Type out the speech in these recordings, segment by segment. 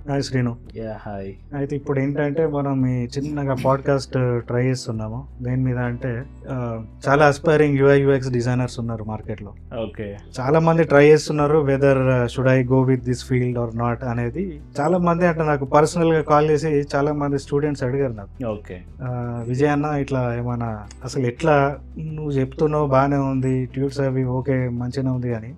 Hi Srinu. Hi. అయితే ఇప్పుడు ఏంటంటే మనం ఈ చిన్నగా పాడ్కాస్ట్ ట్రై చేస్తున్నాము. దేని మీద అంటే చాలా అస్పైరింగ్ యూఐ/యూఎక్స్ డిజైనర్స్ ఉన్నారు మార్కెట్లో. ఓకే. చాలా మంది ట్రై చేస్తున్నారు whether should I go with this field or not అనేది. చాలా మంది అంటే నాకు పర్సనల్ గా కాల్ చేసి చాలా మంది స్టూడెంట్స్ అడిగారు నాకు, ఓకే విజయ్ అన్న ఇట్లా ఏమైనా అసలు ఎట్లా నువ్వు చెప్తున్నావు బాగానే ఉంది, ట్యూట్స్ అవి ఓకే మంచిగానే ఉంది, కానీ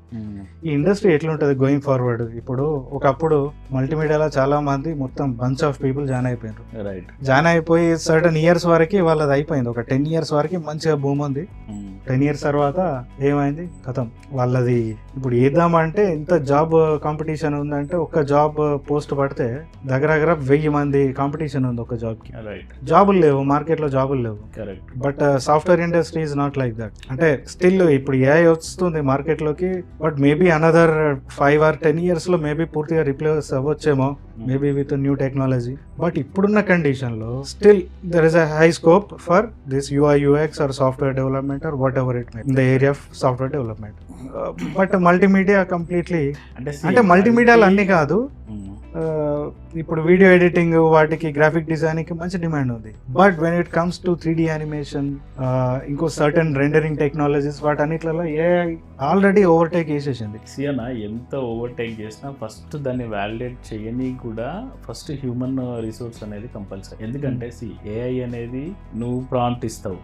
ఈ ఇండస్ట్రీ ఎట్లుంటది గోయింగ్ ఫార్వర్డ్? ఇప్పుడు ఒకప్పుడు మల్టీమీడియాలో చాలా మంది మొత్తం బంచ్ ఆఫ్ పీపుల్ జాయిన్ అయిపోయారు. రైట్. జాయిన్ అయిపోయి సర్టన్ ఇయర్స్ వరకు వాళ్ళది అయిపోయింది. ఒక 10 years వరకు మంచిగా భూమి ఉంది. 10 years తర్వాత ఏమైంది, కథం వాళ్ళది. ఇప్పుడు ఏద్దామంటే ఎంత జాబ్ కాంపిటీషన్ ఉందంటే ఒక్క జాబ్ పోస్ట్ పడితే దగ్గర 1000 మంది కాంపిటీషన్ ఉంది ఒక జాబ్ కి. రైట్. జాబులు లేవు మార్కెట్ లో, జాబులు లేవు. Correct. But software industry is not like that. అంటే స్టిల్ ఇప్పుడు ఏఐ వస్తుంది మార్కెట్ లోకి, but maybe another 5 or 10 years లో మేబీ పూర్తిగా రిప్లేస్ అవ్వచ్చేమో, maybe with new technology. But ఇప్పుడున్న కండిషన్ లో still there is a high scope for this UI UX or software development or whatever it may in the area of software development. But multimedia completely అంటే మల్టీమీడియాలు అన్ని కాదు. ఇప్పుడు video editing వాటికి graphic designing కి మంచి demand ఉంది. But when it comes to 3D animation, ఇంకో సర్టన్ రెండరింగ్ టెక్నాలజీస్, వాటన్నిట్లలో ఏఐ ఆల్రెడీ ఓవర్టేక్ చేసేసింది. సియనా ఎంత ఓవర్టేక్ చేసినా ఫస్ట్ దాన్ని వ్యాలిడేట్ చేయని కూడా ఫస్ట్ హ్యూమన్ రిసోర్స్ అనేది కంపల్సరీ. ఎందుకంటే ఏఐ అనేది నువ్వు ప్రాంప్ట్ ఇస్తావు,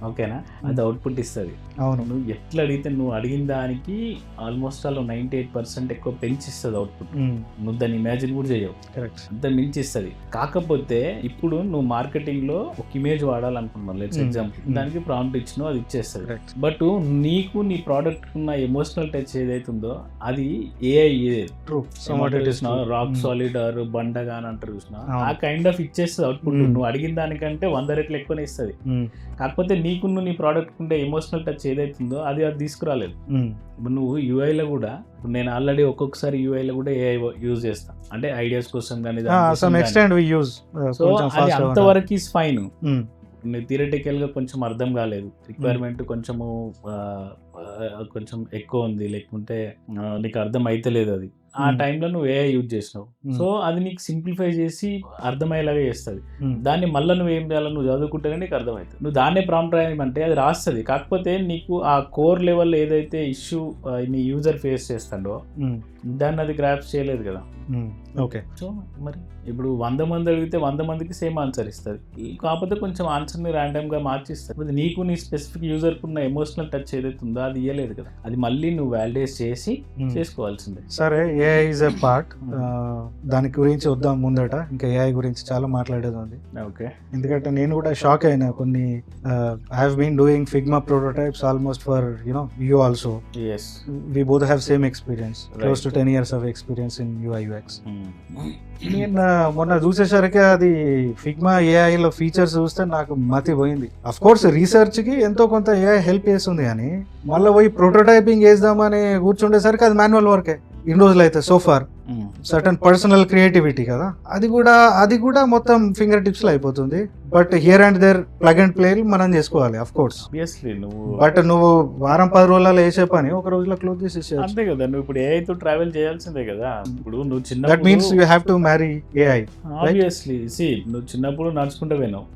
ఓకేనా, అది అవుట్పుట్ ఇస్తుంది. అవును. నువ్వు ఎట్లా అడిగితే నువ్వు అడిగిన దానికి ఆల్మోస్ట్ 98% ఎక్కువ పెంచిస్తుంది అవుట్పుట్. నువ్వు దాన్ని ఇమాజిన్ కూడా చేయవు, అంత మించి ఇస్తుంది. కాకపోతే ఇప్పుడు నువ్వు మార్కెటింగ్ లో ఒక ఇమేజ్ వాడాలనుకున్నావు, లెట్స్ ఎగ్జాంపుల్, దానికి ప్రాంప్ట్ ఇచ్చినావు, అది ఇచ్చేస్తుంది. బట్ నీకు నీ ప్రోడక్ట్ ఉన్న ఎమోషనల్ టచ్ ఏదైతే ఉందో అది ఏఐ రాక్ సాలిడ్ ఆర్ బండగా అని అంటారు చూసిన, ఆ కైండ్ ఆఫ్ ఇచ్చేస్తుంది అవుట్పుట్. నువ్వు అడిగిన దానికంటే 100 రెట్లు ఎక్కువనే ఇస్తుంది. కాకపోతే నీకు నీ ప్రోడక్ట్ ఉంటే ఎమోషనల్ టచ్ ఏదైతే ఉందో అది తీసుకురాలేదు. ఇప్పుడు నువ్వు యూఐలో కూడా, నేను ఆల్రెడీ ఒక్కొక్కసారి యూఐలో కూడా ఏఐ యూజ్ చేస్తాను, అంటే ఐడియాస్ కోసం కానీ. సో అది అంతవరకు ఈజ్ ఫైన్. థియరిటికల్ గా కొంచెం అర్థం కాలేదు, రిక్వైర్మెంట్ కొంచెం ఎక్కువ ఉంది, లేకుంటే నీకు అర్థం అయితలేదు, అది ఆ టైంలో నువ్వు ఏఐ యూజ్ చేసినావు. సో అది నీకు సింప్లిఫై చేసి అర్థమయ్యేలాగా చేస్తుంది. దాన్ని మళ్ళీ నువ్వు ఏం చేయాలి, నువ్వు చదువుకుంటేనే నీకు అర్థమవుతుంది. నువ్వు దాన్నే ప్రాంప్ట్ రాయమంటే అది రాస్తుంది. కాకపోతే నీకు ఆ కోర్ లెవెల్ ఏదైతే ఇష్యూ నీ యూజర్ ఫేస్ చేస్తాడో దాన్ని అది గ్రాప్స్ చేయలేదు కదా. ఓకే. సో మరి ఇప్పుడు 100 మంది అడిగితే 100 మందికి సేమ్ ఆన్సర్ ఇస్తుంది. కాకపోతే కొంచెం ఆన్సర్ని ర్యాండమ్ గా మార్చిస్తుంది. నీకు నీ స్పెసిఫిక్ యూజర్ కున్న ఎమోషనల్ టచ్ ఏదైతే ఉందో అది ఇయ్యలేదు కదా. అది మళ్ళీ నువ్వు వాలిడేట్ చేసి చేసుకోవాల్సిందే. సరే, ఏఐ ఇస్ ఎ పార్ట్. దాని గురించి వద్దాం ముందట. ఇంకా ఏఐ గురించి చాలా మాట్లాడేది ఉంది. ఓకే. ఎందుకంటే నేను కూడా షాక్ అయినా. కొన్ని I have been doing Figma prototypes almost for you also. yes, we both have same experience, close to 10 years of experience in UI/UX. నేను మొన్న చూసేసరికి అది ఫిగ్మా ఏఐ లో ఫీచర్స్ చూస్తే నాకు మతి పోయింది. అఫ్ కోర్స్ రీసెర్చ్ కి ఎంతో కొంత ఏఐ హెల్ప్ చేస్తుంది, కానీ మళ్ళీ పోయి ప్రోటోటైపింగ్ చేద్దామని కూర్చుండేసరికి అది మాన్యువల్ వర్కే ఇన్ని రోజులు అయితే. సోఫార్ సర్టన్ పర్సనల్ క్రియేటివిటీ కదా, అది కూడా మొత్తం ఫింగర్ టిప్స్ లో అయిపోతుంది. But here and there plug and play మనం చేసుకోవాలి అఫ్ కోర్స్. బట్ నువ్వు వారం 10 రోజులలో వేసే పని ఒక రోజులో క్లోజ్ చేసేసి అంతే కదా. నువ్వు ఇప్పుడు ఏఐ తో ట్రావెల్ చేయాల్సిందే కదా. ఇప్పుడు నువ్వు చిన్న that means you have to marry AI. Obviously. నువ్వు చిన్నప్పుడు నడుచుకుంటూ పోయినావు,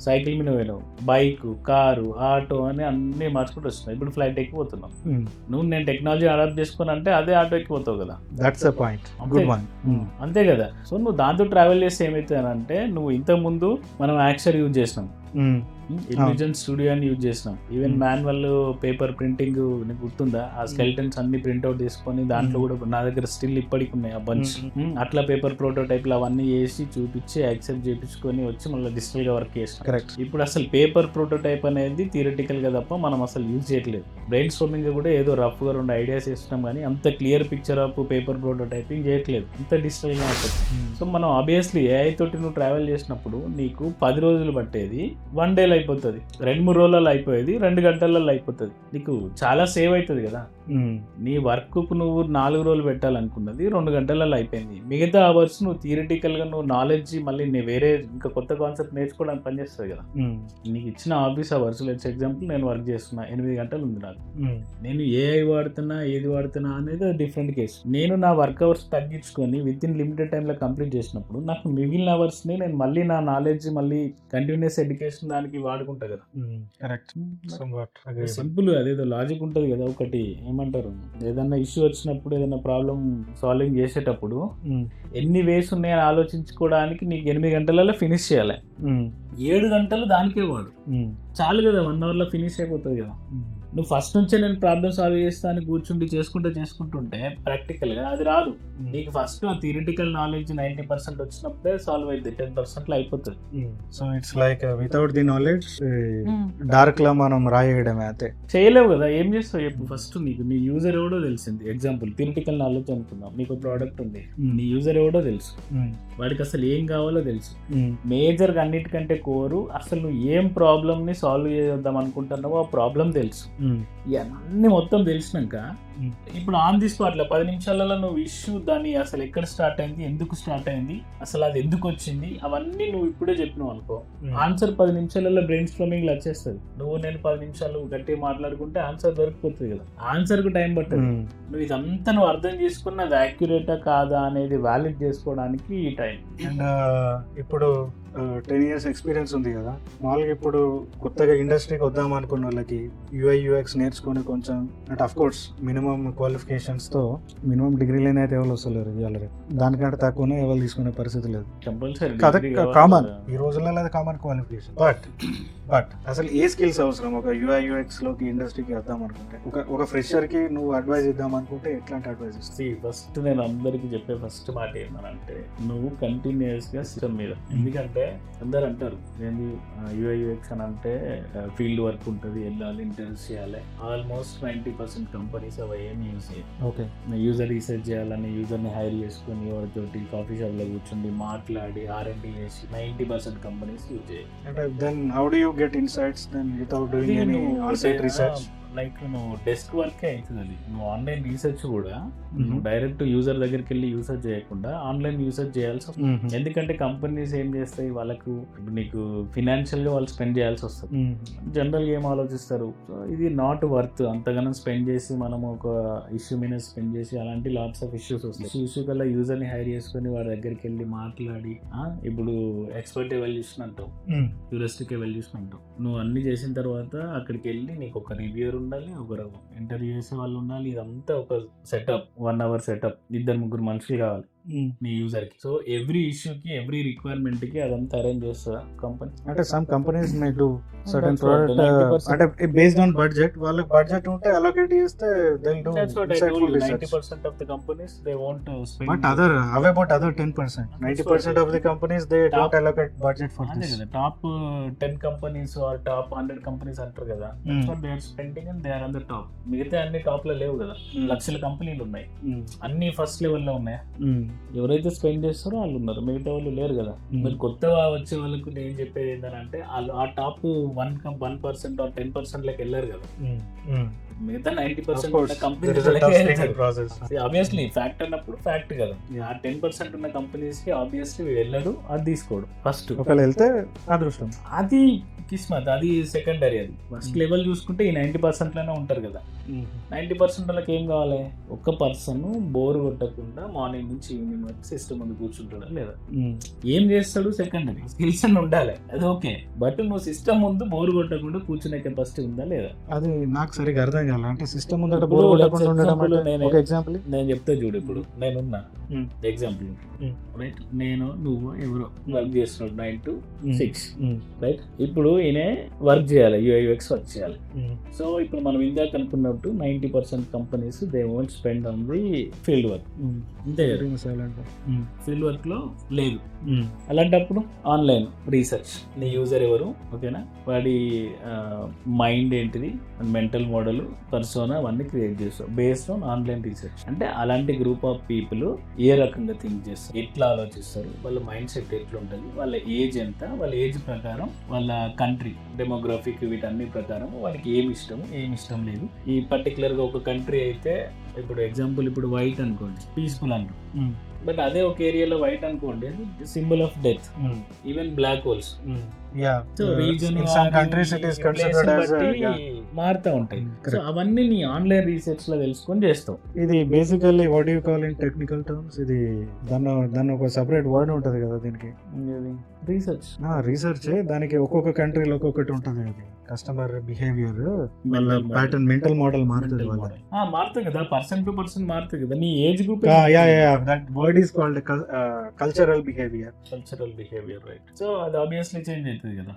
సైకిల్ మీద పోయినావు, బైక్, కారు, ఆటో అని అన్ని మార్చుకుంటూ వస్తున్నావు. ఇప్పుడు ఫ్లైట్ ఎక్కిపోతున్నావు. నువ్వు నేను టెక్నాలజీ అడాప్ట్ చేసుకుని అంటే అదే ఆటో ఎక్కిపోతావు కదా. That's a point. Good one. అంతే కదా. సో నువ్వు దాంతో ట్రావెల్ చేస్తే ఏమవుతుందంటే, నువ్వు ఇంతకు ముందు మనం యాక్చర్ యూజ్ చేసినాం, ఇన్విజన్ స్టూడియో అని యూజ్ చేసినాం. ఈవెన్ మాన్యువల్ పేపర్ ప్రింటింగ్ నీకు గుర్తుందా? ఆ స్కెల్టన్స్ అన్ని ప్రింట్అవుట్ చేసుకొని దాంట్లో కూడా నా దగ్గర స్టిల్ ఇప్పటికి ఉన్నాయి ఆ బంచ్. అట్లా పేపర్ ప్రోటోటైప్లు అవన్నీ వేసి చూపించి యాక్సెప్ట్ చేయించుకొని వచ్చి మళ్ళీ డిజిటల్ గా వర్క్ చేసినాం. ఇప్పుడు అసలు పేపర్ ప్రోటోటైప్ అనేది థియరిటికల్ గా తప్ప మనం అసలు యూజ్ చేయట్లేదు. బ్రెయిన్ స్టార్మింగ్ కూడా ఏదో రఫ్ గా 2 ఐడియాస్ వేస్తున్నాం, కానీ అంత clear picture of paper prototyping చేయట్లేదు, అంత డిజిటల్ గా ఉంటుంది. సో మనం ఆబ్వియస్లీ ఏఐ తోటి నువ్వు ట్రావెల్ చేసినప్పుడు నీకు 10 రోజులు పట్టేది 1 డేలో అయిపోతుంది, 2-3 రోజులలో అయిపోయేది 2 గంటలలో అయిపోతుంది. నీకు చాలా సేవ్ అవుతుంది కదా. నీ వర్క్ నువ్వు 4 రోజులు పెట్టాలనుకున్నది 2 గంటలలో అయిపోయింది. మిగతా అవర్స్ నువ్వు థియరిటికల్గా నువ్వు నాలెడ్జ్ మళ్ళీ వేరే ఇంకా కొత్త కాన్సెప్ట్ నేర్చుకోవడానికి పనిచేస్తుంది కదా. నీకు ఇచ్చిన ఆఫీస్ అవర్స్ లెట్స్ ఎగ్జాంపుల్ నేను వర్క్ చేస్తున్నా 8 గంటలు ఉంది నాకు, నేను ఏఐ వాడుతున్నా ఏది వాడుతున్నా అనేది డిఫరెంట్ కేసు. నేను నా వర్క్ అవర్స్ తగ్గించుకొని విత్ ఇన్ లిమిటెడ్ టైంలో కంప్లీట్ చేసినప్పుడు నాకు మిగిలిన అవర్స్ని నేను మళ్ళీ నా నాలెడ్జ్ మళ్ళీ కంటిన్యూస్ ఎడ్యుకేషన్ దానికి వాడుకుంటా కదా. సింపుల్ అదేదో లాజిక్ ఉంటుంది కదా. ఒకటి ఏమంటారు, ఏదన్నా ఇష్యూ వచ్చినప్పుడు ఏదైనా ప్రాబ్లం సాల్వింగ్ చేసేటప్పుడు ఎన్ని వేస్ ఉన్నాయని ఆలోచించుకోవడానికి నీకు 8 గంటలలో ఫినిష్ చేయాలి. 7 గంటలు దానికే వాడు చాలు కదా, 1 అవర్లో ఫినిష్ అయిపోతుంది కదా. నువ్వు ఫస్ట్ నుంచే నేను ప్రాబ్లమ్ సాల్వ్ చేస్తా అని కూర్చుండి చేసుకుంటుంటే ప్రాక్టికల్గా అది రాదు. నీకు ఫస్ట్ ఆ థియరిటికల్ నాలెడ్జ్ 90% వచ్చినప్పుడే సాల్వ్ అయింది, 10% అయిపోతుంది. So it's like without the knowledge dark లో మనం రాయడమే, అంతే చేయలేవు కదా. ఏం చేస్తావు చెప్పు. ఫస్ట్ నీకు నీ యూజర్ ఎవడో తెలిసింది. ఎగ్జాంపుల్ థియరిటికల్ నాలెడ్జ్ అనుకుందాం, నీకు ప్రోడక్ట్ ఉంది, నీ యూజర్ ఎవడో తెలుసు, వాడికి అసలు ఏం కావాలో తెలుసు. మేజర్గా అన్నిటికంటే కోరు అసలు నువ్వు ఏం ప్రాబ్లమ్ ని సాల్వ్ చేద్దాం అనుకుంటున్నావో ఆ ప్రాబ్లం తెలుసు. ఇవన్నీ మొత్తం తెలిసినాక ఇప్పుడు ఆన్ ది స్పాట్లో 10 నిమిషాలలో నువ్వు ఇష్యూ దాన్ని అసలు ఎక్కడ స్టార్ట్ అయింది, ఎందుకు స్టార్ట్ అయింది, అసలు అది ఎందుకు వచ్చింది, అవన్నీ నువ్వు ఇప్పుడే చెప్పినావు అనుకో, ఆన్సర్ 10 నిమిషాలలో బ్రెయిన్ స్ట్రోమింగ్ వచ్చేస్తుంది. నువ్వు నేను 10 నిమిషాలు గట్టిగా మాట్లాడుకుంటే ఆన్సర్ దొరికిపోతుంది కదా. ఆన్సర్కు టైం పట్టదు. నువ్వు ఇదంతా నువ్వు అర్థం చేసుకున్న అది యాక్యురేటా కాదా అనేది వ్యాలిడ్ చేసుకోవడానికి ఈ టైం. అండ్ ఇప్పుడు 10 years ఎక్స్పీరియన్స్ ఉంది కదా, మామూలుగా ఇప్పుడు కొత్తగా ఇండస్ట్రీకి వద్దాం అనుకున్న వాళ్ళకి UI UX నేర్చుకుని కొంచెం అంటే అఫ్ కోర్స్ మినిమం క్వాలిఫికేషన్స్ తో మినిమం డిగ్రీలైనా అయితే ఎవరు వస్తలేరు, ఇవాళ దానికంటే తక్కువనే ఎవరు తీసుకునే పరిస్థితి లేదు. కామన్ ఈ రోజులలో అది కామన్ క్వాలిఫికేషన్. బట్ అసలు ఏ స్కిల్స్ అవసరం ఒక UI UX లోకి ఇండస్ట్రీకి వద్దాం అనుకుంటే, ఒక ఫ్రెషర్ కి నువ్వు అడ్వైజ్ ఇద్దాం అనుకుంటే ఎట్లాంటి అడ్వైజ్ ఇస్తావు? ఫస్ట్ నేను అందరికి చెప్పే ఫస్ట్ మాట ఏంటంటే నువ్వు కంటిన్యూస్ గా సిస్టమ్ మీద, ఎందుకంటే అందరు అంటారు ఏంది UI UX అని అంటే ఫీల్డ్ వర్క్ ఉంటుంది, వెళ్ళాలి, ఇంటర్వ్యూస్ చేయాలి. ఆల్మోస్ట్ 90% కంపెనీస్ అవి ఏమి యూజ్ చేయాలి. ఓకే, యూజర్ రీసెర్చ్ చేయాలని యూజర్ని హైర్ చేసుకుని వాడితోటి కాఫీ షాప్లో కూర్చుండి మాట్లాడి R&D చేసి 90% కంపెనీస్ యూజ్ చేయాలి. అంటే then how do you get insights then without doing any on-site research? Like నువ్వు డెస్క్ వర్కే అవుతుంది అది. నువ్వు ఆన్లైన్ రీసెర్చ్ కూడా నువ్వు డైరెక్ట్ యూజర్ దగ్గరికి వెళ్ళి యూసెర్చ్ చేయకుండా ఆన్లైన్ యూసెర్చ్ చేయాల్సి వస్తుంది. ఎందుకంటే కంపెనీస్ ఏం చేస్తాయి, వాళ్ళకు ఇప్పుడు నీకు ఫినాన్షియల్ గా వాళ్ళు స్పెండ్ చేయాల్సి వస్తుంది. జనరల్ గా ఏం ఆలోచిస్తారు, ఇది నాట్ వర్త్ అంతగానో స్పెండ్ చేసి మనం ఒక ఇష్యూ మీద స్పెండ్ చేసి అలాంటి లాట్స్ ఆఫ్ ఇష్యూస్ వస్తాయి. ఇష్యూ కల్లా యూజర్ ని హైర్ చేసుకుని వాడి దగ్గరికి వెళ్ళి మాట్లాడి ఇప్పుడు ఎక్స్పర్ట్ ఎవాల్యూషన్ అంటావు, హ్యూరిస్టిక్ ఎవాల్యూషన్ అంటావు. నువ్వు అన్ని చేసిన తర్వాత అక్కడికి వెళ్ళి నీకు ఒక రివ్యూర్ ఉండాలి, ఒకరు ఇంటర్వ్యూ చేసే వాళ్ళు ఉండాలి. ఇదంతా ఒక సెటప్, 1 hour సెటప్, 2-3 మనుషులు కావాలి నీ యూజర్ కి. సో ఎవ్రీ ఇష్యూకి ఎవ్రీ రిక్వైర్మెంట్ కి అదంతా అరేంజ్ చేస్తా కంపెనీ. అంటే some companies May do certain product అంటే బేస్డ్ ఆన్ బడ్జెట్, వాళ్ళకి బడ్జెట్ ఉంటే అలొకేట్ చేస్తే they will do 90% of the companies they want spend. But how about other 10%? 90% of the companies they don't allocate budget for this. Top 10 companies or top 100 companies అంటారు కదా, that's what they are spending and they are on the top. మిగతా అన్ని top లో లేవు కదా, లక్షల కంపెనీలు ఉన్నాయి, అన్ని ఫస్ట్ లెవెల్ లో ఉన్నాయి. ఎవరైతే స్పెండ్ చేస్తారో వాళ్ళు ఉన్నారు, మిగతా వాళ్ళు లేరు కదా. మరి కొత్తగా వచ్చే వాళ్ళకు నేను చెప్పేది ఏంటంటే ఆ టాప్ 1% or 10% లకి వెళ్ళారు కదా, మిగతా 90% కంపెనీస్ ఆబ్వియస్లీ ఫ్యాక్ట్ అన్నప్పుడు ఫ్యాక్ట్ కదా. ఆ 10% ఉన్న కంపెనీస్ కి ఆబ్వియస్లీ వెళ్ళడు, అది తీసుకోడు. ఫస్ట్ ఒకవేళ వెళ్తే అదృష్టం, అది కిస్మత్, అది సెకండరీ. అది ఫస్ట్ లెవెల్ చూసుకుంటే ఈ 90% లోనే ఉంటారు కదా. 90% వాళ్ళకి ఏం కావాలి, ఒక్క పర్సన్ బోర్ కొట్టకుండా మార్నింగ్ నుంచి ఈవినింగ్ వరకు సిస్టమ్ ముందు కూర్చుంటాడా లేదా, ఏం చేస్తాడు సెకండరీ, స్కిల్స్ అని ఉండాలి, అది ఓకే. బట్ నువ్వు సిస్టమ్ ముందు బోర్ కొట్టకుండా కూర్చునే కెపాసిటీ ఉందా లేదా, అది నాకు సరిగ్గా అర్థం కావాలి. అంటే సిస్టమ్ ముందు బోర్ కొట్టకుండా ఉండడం, ఒక ఎగ్జాంపుల్ నేను చెప్తా చూడు. ఇప్పుడు నేనున్నా ఎగ్జాంపుల్, రైట్, నేను నువ్వు ఎవరో వర్క్ చేస్తున్నాడు 9 to 6, రైట్. ఇప్పుడు ఈయన వర్క్ చేయాలి, UI UX వర్క్ చేయాలి. సో ఇప్పుడు మనం ఇందాక అనుకున్నట్టు 90% companies they won't spend on the field work, అంతే కదా. ఫీల్డ్ వర్క్ లో లేదు. అలాంటప్పుడు ఆన్లైన్ రీసెర్చ్, నీ యూజర్ ఎవరు, ఓకేనా, వాడి మైండ్ ఏంటిది, మెంటల్ మోడల్, పర్సోనా, అవన్నీ క్రియేట్ చేస్తావు బేస్డ్ ఆన్ ఆన్లైన్ రీసెర్చ్. అంటే అలాంటి గ్రూప్ ఆఫ్ పీపుల్ ఏ రకంగా థింక్ చేస్తారు, ఎట్లా ఆలోచిస్తారు, వాళ్ళ మైండ్ సెట్ ఎట్లా ఉంటుంది, వాళ్ళ ఏజ్ ఎంత, వాళ్ళ ఏజ్ ప్రకారం వాళ్ళ కంట్రీ డెమోగ్రఫిక్ వీటన్ని ప్రకారం వాళ్ళకి ఏమి ఇష్టం లేదు. ఈ పర్టికులర్గా ఒక కంట్రీ అయితే ఇప్పుడు ఎగ్జాంపుల్ ఇప్పుడు వైట్ అనుకోండి పీస్ఫుల్ అంటారు, బట్ అదే ఒక ఏరియాలో వైట్ అనుకోండి symbol of death, even black holes. So reason మారుతూ ఉంటాయి. సో అవన్నీ నీ ఆన్లైన్ రీసెర్చ్ లో తెలుసుకొని చేస్తావు. ఇది basically what you call in technical terms, ఇది దాన్ని ఒక సెపరేట్ వర్డ్ ఉంటుంది కదా దీనికి, రీసెర్చ్. దానికి ఒక్కొక్క కంట్రీలో ఒక్కొక్కటి ఉంటుంది. అది కస్టమర్ బిహేవియర్, వాళ్ళ ప్యాటర్న్, మెంటల్ మోడల్ మారుతుంది. మారుతుంది కదా, పర్సన్ టు పర్సన్ మారుతుంది కదా. నీ age group that word is called cultural behaviour, right. So అది ఆబ్వియస్లీ చేంజ్ అవుతుంది కదా.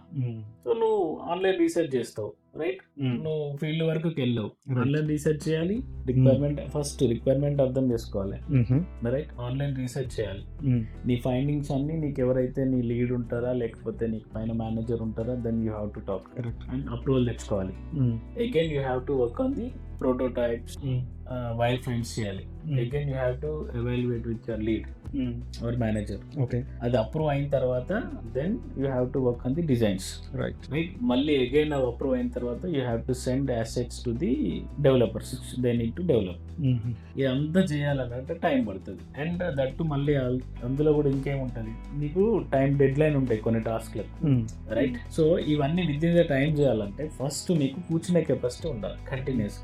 సో నువ్వు ఆన్లైన్ రీసెర్చ్ చేస్తావు, రైట్. నువ్వు ఫీల్డ్ వరకు వెళ్ళావు, ఆన్లైన్ రీసెర్చ్ చేయాలి, రిక్వైర్మెంట్ అర్థం చేసుకోవాలి, రైట్. ఆన్లైన్ రీసెర్చ్ చేయాలి, నీ ఫైండింగ్స్ అన్ని నీకు ఎవరైతే నీ లీడ్ ఉంటారా లేకపోతే నీకు పైన మేనేజర్ ఉంటారా, then you have to talk and approval తెచ్చుకోవాలి. Again you have to work on the prototypes, wire frames చేయాలి. Again you have to evaluate with your lead or manager. Okay, అది అప్రూవ్ అయిన తర్వాత then you have to work on the designs, right. మళ్ళీ again అది approve అయిన తర్వాత you have to send assets to the developers, they need to develop. ఇదంతా చేయాలంటే time పడుతుంది. అండ్ దట్టు మళ్ళీ అందులో కూడా ఇంకేముంటుంది, నీకు టైం డెడ్ లైన్ ఉంటాయి కొన్ని టాస్క్లకు, రైట్. సో ఇవన్నీ విత్ ఇన్ ద టైం చేయాలంటే ఫస్ట్ నీకు కూర్చునే కెపాసిటీ ఉండాలి, కంటిన్యూస్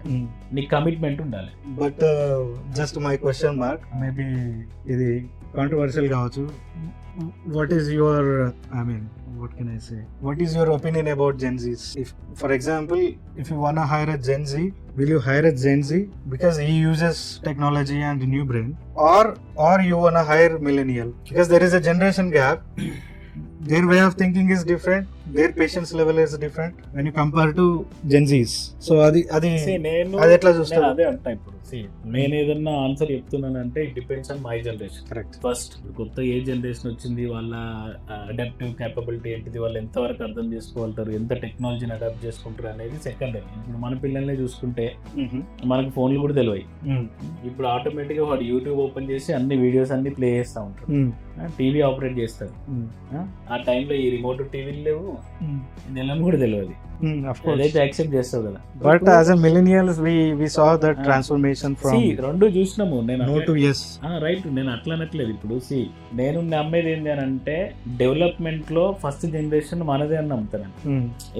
నీకు కమిట్మెంట్ ఉండాలి. But just my question mark, maybe ఇది కాంట్రవర్షియల్ కావచ్చు. What is your, what can I say? What is your opinion about Gen Zs? If, for example, if you want to hire a Gen Z, will you hire a Gen Z because he uses technology and new brain? Or you want to hire millennial? Because there is a generation gap. Their way of thinking is different. Their patience level is different when you compare to Gen Zs. So అది ఎట్లా చూస్తారు? అదే అంటా ఇప్పుడు. నేను ఏదన్నా answer చెప్తున్నానంటే it depends on my generation. Correct. First కొత్త ఏ జనరేషన్ వచ్చింది, వాళ్ళ అడాప్టివ్ క్యాపబిలిటీ ఏంటిది, వాళ్ళు ఎంతవరకు అర్థం చేసుకోగలుగుతారు, ఎంత టెక్నాలజీని అడాప్ట్ చేసుకుంటారు అనేది సెకండరీ. ఇప్పుడు మన పిల్లల్ని చూసుకుంటే మనకు ఫోన్లు కూడా తెలియవు. ఇప్పుడు ఆటోమేటిక్ గా వాడు యూట్యూబ్ ఓపెన్ చేసి అన్ని వీడియోస్ అన్ని ప్లే చేస్తూ ఉంటారు, టీవీ ఆపరేట్ చేస్తారు. ఆ టైంలో ఈ రిమోట్ టీవీలు లేవు, నెలను కూడా తెలియదు. అదైతే యాక్సెప్ట్ చేస్తావు కదా. But as a millennials we saw that transformation from రెండు చూసినాము. నేను నో టు yes, రైట్. నేను అట్లా అనట్లేదు. ఇప్పుడు నేను నమ్మేది ఏంటి అని అంటే డెవలప్మెంట్ లో ఫస్ట్ జనరేషన్ మనదే అని నమ్ముతాను.